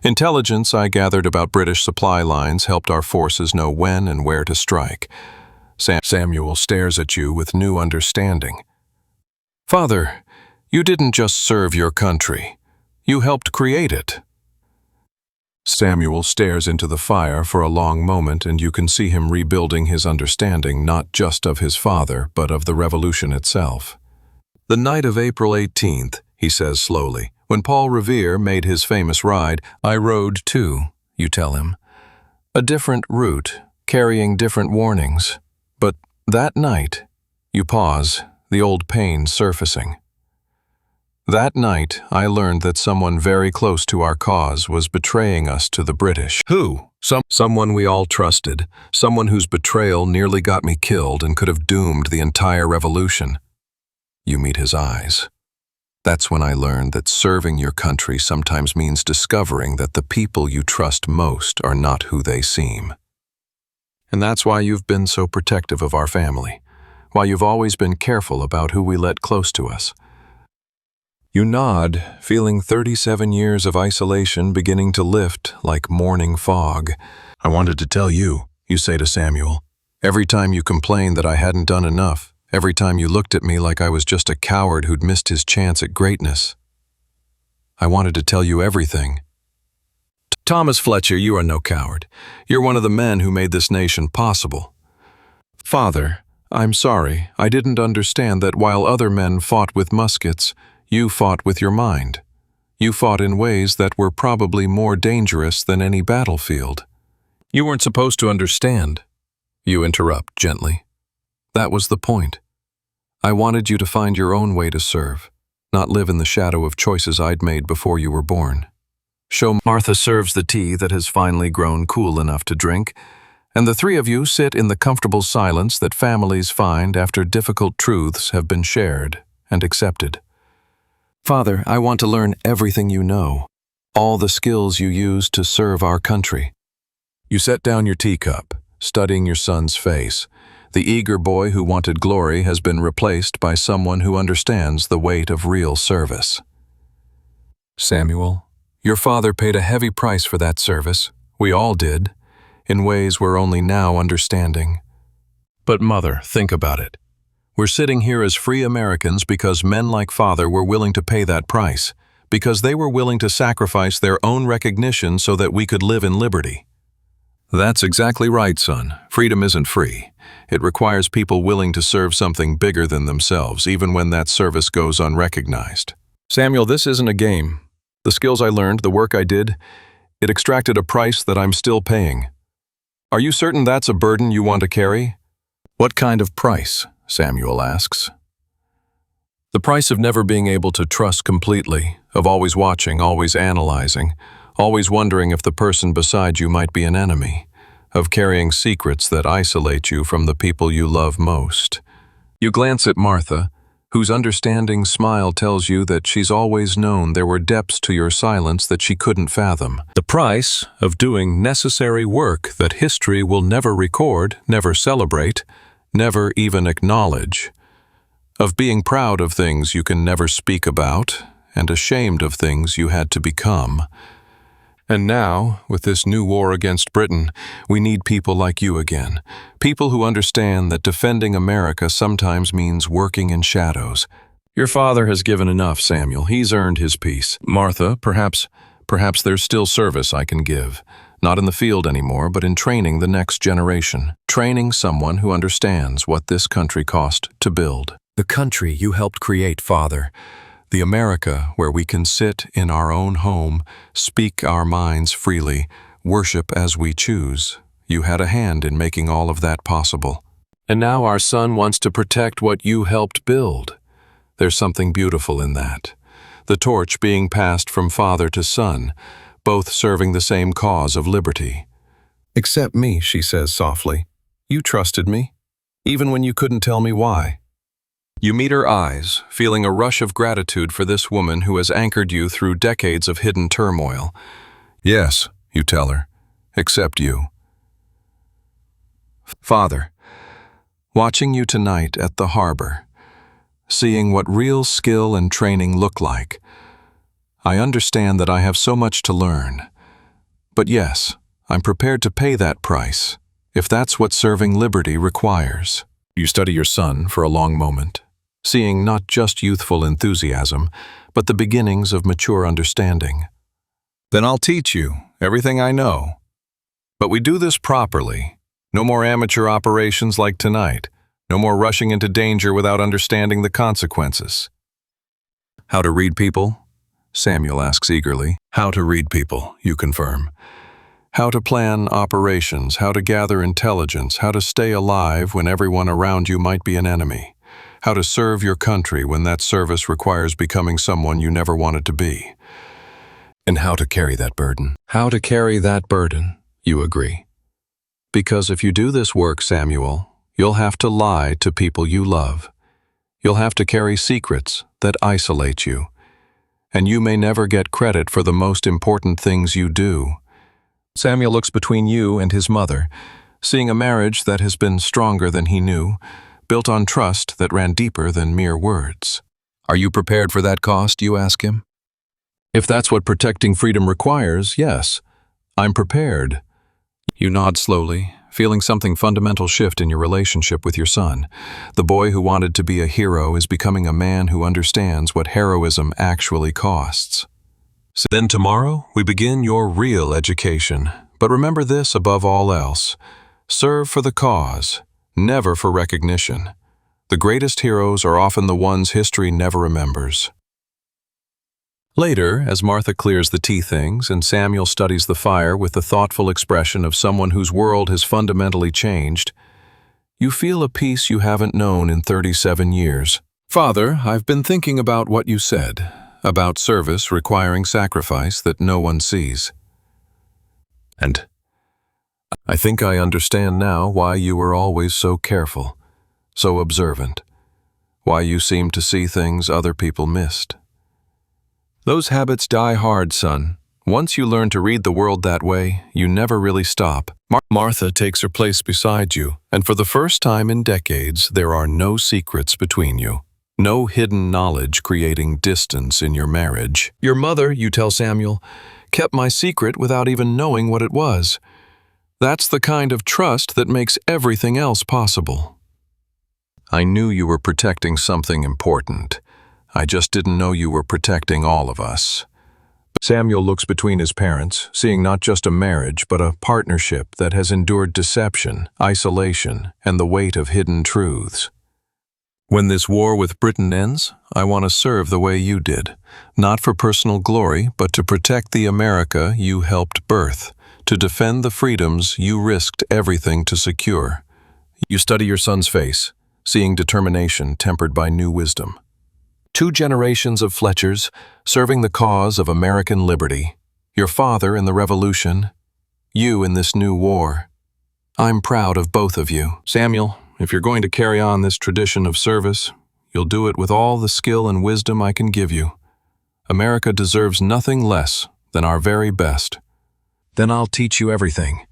Intelligence I gathered about British supply lines helped our forces know when and where to strike. Samuel stares at you with new understanding. Father, you didn't just serve your country. You helped create it. Samuel stares into the fire for a long moment, and you can see him rebuilding his understanding not just of his father, but of the revolution itself. The night of April 18th, he says slowly, when Paul Revere made his famous ride, I rode too, you tell him. A different route, carrying different warnings. But that night, you pause, the old pain surfacing. That night, I learned that someone very close to our cause was betraying us to the British. Who? Someone we all trusted, someone whose betrayal nearly got me killed and could have doomed the entire revolution. You meet his eyes. That's when I learned that serving your country sometimes means discovering that the people you trust most are not who they seem. And that's why you've been so protective of our family. Why you've always been careful about who we let close to us. You nod, feeling 37 years of isolation beginning to lift like morning fog. I wanted to tell you, you say to Samuel. Every time you complained that I hadn't done enough, every time you looked at me like I was just a coward who'd missed his chance at greatness. I wanted to tell you everything. Thomas Fletcher, you are no coward. You're one of the men who made this nation possible. Father, I'm sorry, I didn't understand that while other men fought with muskets, you fought with your mind. You fought in ways that were probably more dangerous than any battlefield. You weren't supposed to understand, you interrupt gently. That was the point. I wanted you to find your own way to serve, not live in the shadow of choices I'd made before you were born. Martha serves the tea that has finally grown cool enough to drink, and the three of you sit in the comfortable silence that families find after difficult truths have been shared and accepted. Father, I want to learn everything you know. all the skills you used to serve our country. You set down your teacup, studying your son's face. The eager boy who wanted glory has been replaced by someone who understands the weight of real service. Samuel, your father paid a heavy price for that service. We all did, in ways we're only now understanding. But Mother, think about it. We're sitting here as free Americans because men like Father were willing to pay that price, because they were willing to sacrifice their own recognition so that we could live in liberty. That's exactly right, son. Freedom isn't free. It requires people willing to serve something bigger than themselves, even when that service goes unrecognized. Samuel, this isn't a game. The skills I learned, the work I did, it extracted a price that I'm still paying. Are you certain that's a burden you want to carry? What kind of price? Samuel asks. The price of never being able to trust completely, of always watching, always analyzing, always wondering if the person beside you might be an enemy, of carrying secrets that isolate you from the people you love most. You glance at Martha, whose understanding smile tells you that she's always known there were depths to your silence that she couldn't fathom. The price of doing necessary work that history will never record, never celebrate, never even acknowledge. Of being proud of things you can never speak about, and ashamed of things you had to become. And now, with this new war against Britain, we need people like you again. People who understand that defending America sometimes means working in shadows. Your father has given enough, Samuel. He's earned his peace. Martha, perhaps there's still service I can give. Not in the field anymore, but in training the next generation. Training someone who understands what this country cost to build. The country you helped create, Father. The America where we can sit in our own home, speak our minds freely, worship as we choose. You had a hand in making all of that possible. And now our son wants to protect what you helped build. There's something beautiful in that. The torch being passed from father to son, both serving the same cause of liberty. Except me, she says softly. You trusted me, even when you couldn't tell me why. You meet her eyes, feeling a rush of gratitude for this woman who has anchored you through decades of hidden turmoil. Yes, you tell her, except you. Father, watching you tonight at the harbor, seeing what real skill and training look like, I understand that I have so much to learn. But yes, I'm prepared to pay that price, if that's what serving liberty requires. You study your son for a long moment, seeing not just youthful enthusiasm, but the beginnings of mature understanding. Then I'll teach you everything I know. But we do this properly. No more amateur operations like tonight. No more rushing into danger without understanding the consequences. How to read people? Samuel asks eagerly. How to read people, you confirm. How to plan operations, how to gather intelligence, how to stay alive when everyone around you might be an enemy. How to serve your country when that service requires becoming someone you never wanted to be. And how to carry that burden. How to carry that burden, you agree. Because if you do this work, Samuel, you'll have to lie to people you love. You'll have to carry secrets that isolate you. And you may never get credit for the most important things you do. Samuel looks between you and his mother, seeing a marriage that has been stronger than he knew, built on trust that ran deeper than mere words. Are you prepared for that cost, you ask him? If that's what protecting freedom requires, yes, I'm prepared. You nod slowly, feeling something fundamental shift in your relationship with your son. The boy who wanted to be a hero is becoming a man who understands what heroism actually costs. So then tomorrow, we begin your real education. But remember this above all else. Serve for the cause, never for recognition. The greatest heroes are often the ones history never remembers. Later, as Martha clears the tea things and Samuel studies the fire with the thoughtful expression of someone whose world has fundamentally changed, you feel a peace you haven't known in 37 years. Father, I've been thinking about what you said, about service requiring sacrifice that no one sees. And I think I understand now why you were always so careful, so observant, why you seemed to see things other people missed. Those habits die hard, son, Once you learn to read the world that way, you never really stop. Martha takes her place beside you, and for the first time in decades, there are no secrets between you. No hidden knowledge creating distance in your marriage. Your mother, you tell Samuel, kept my secret without even knowing what it was. That's the kind of trust that makes everything else possible. I knew you were protecting something important. I just didn't know you were protecting all of us. Samuel looks between his parents, seeing not just a marriage, but a partnership that has endured deception, isolation, and the weight of hidden truths. When this war with Britain ends, I want to serve the way you did, not for personal glory, but to protect the America you helped birth, to defend the freedoms you risked everything to secure. You study your son's face, seeing determination tempered by new wisdom. 2 generations of Fletchers serving the cause of American liberty. Your father in the Revolution, you in this new war. I'm proud of both of you. Samuel, if you're going to carry on this tradition of service, you'll do it with all the skill and wisdom I can give you. America deserves nothing less than our very best. Then I'll teach you everything.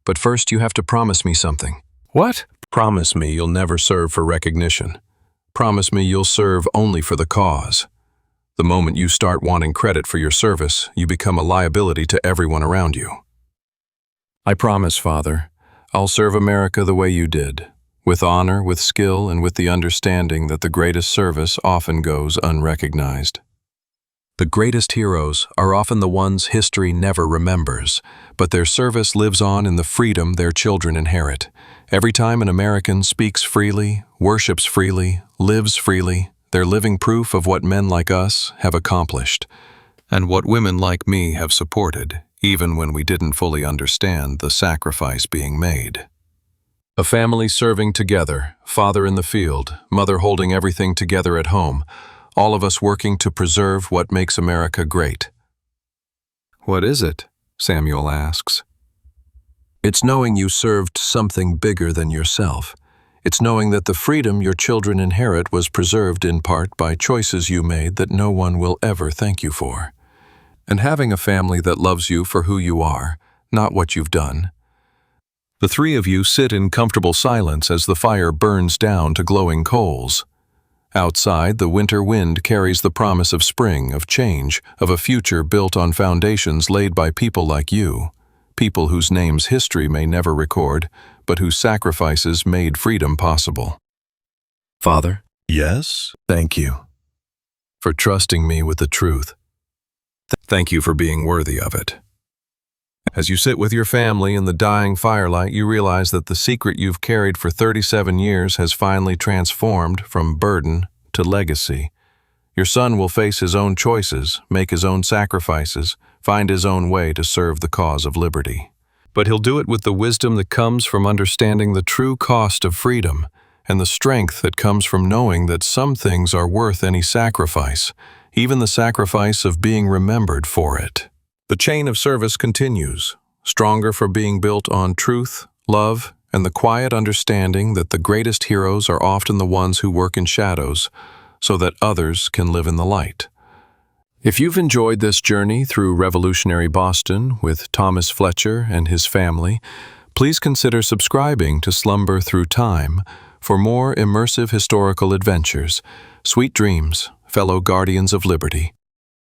But first you have to promise me something. What? Promise me you'll never serve for recognition. Promise me you'll serve only for the cause. The moment you start wanting credit for your service, you become a liability to everyone around you. I promise, Father, I'll serve America the way you did, with honor, with skill, and with the understanding that the greatest service often goes unrecognized. The greatest heroes are often the ones history never remembers, but their service lives on in the freedom their children inherit. Every time an American speaks freely, worships freely, lives freely, they're living proof of what men like us have accomplished, and what women like me have supported, even when we didn't fully understand the sacrifice being made. A family serving together, father in the field, mother holding everything together at home, all of us working to preserve what makes America great. What is it? Samuel asks. It's knowing you served something bigger than yourself. It's knowing that the freedom your children inherit was preserved in part by choices you made that no one will ever thank you for. And having a family that loves you for who you are, not what you've done. The 3 of you sit in comfortable silence as the fire burns down to glowing coals. Outside, the winter wind carries the promise of spring, of change, of a future built on foundations laid by people like you, people whose names history may never record, but whose sacrifices made freedom possible. Father? Yes? Thank you for trusting me with the truth. Thank you for being worthy of it. As you sit with your family in the dying firelight, you realize that the secret you've carried for 37 years has finally transformed from burden to legacy. Your son will face his own choices, make his own sacrifices, find his own way to serve the cause of liberty. But he'll do it with the wisdom that comes from understanding the true cost of freedom, and the strength that comes from knowing that some things are worth any sacrifice, even the sacrifice of being remembered for it. The chain of service continues, stronger for being built on truth, love, and the quiet understanding that the greatest heroes are often the ones who work in shadows, so that others can live in the light. If you've enjoyed this journey through revolutionary Boston with Thomas Fletcher and his family, please consider subscribing to Slumber Through Time for more immersive historical adventures. Sweet dreams, fellow guardians of liberty.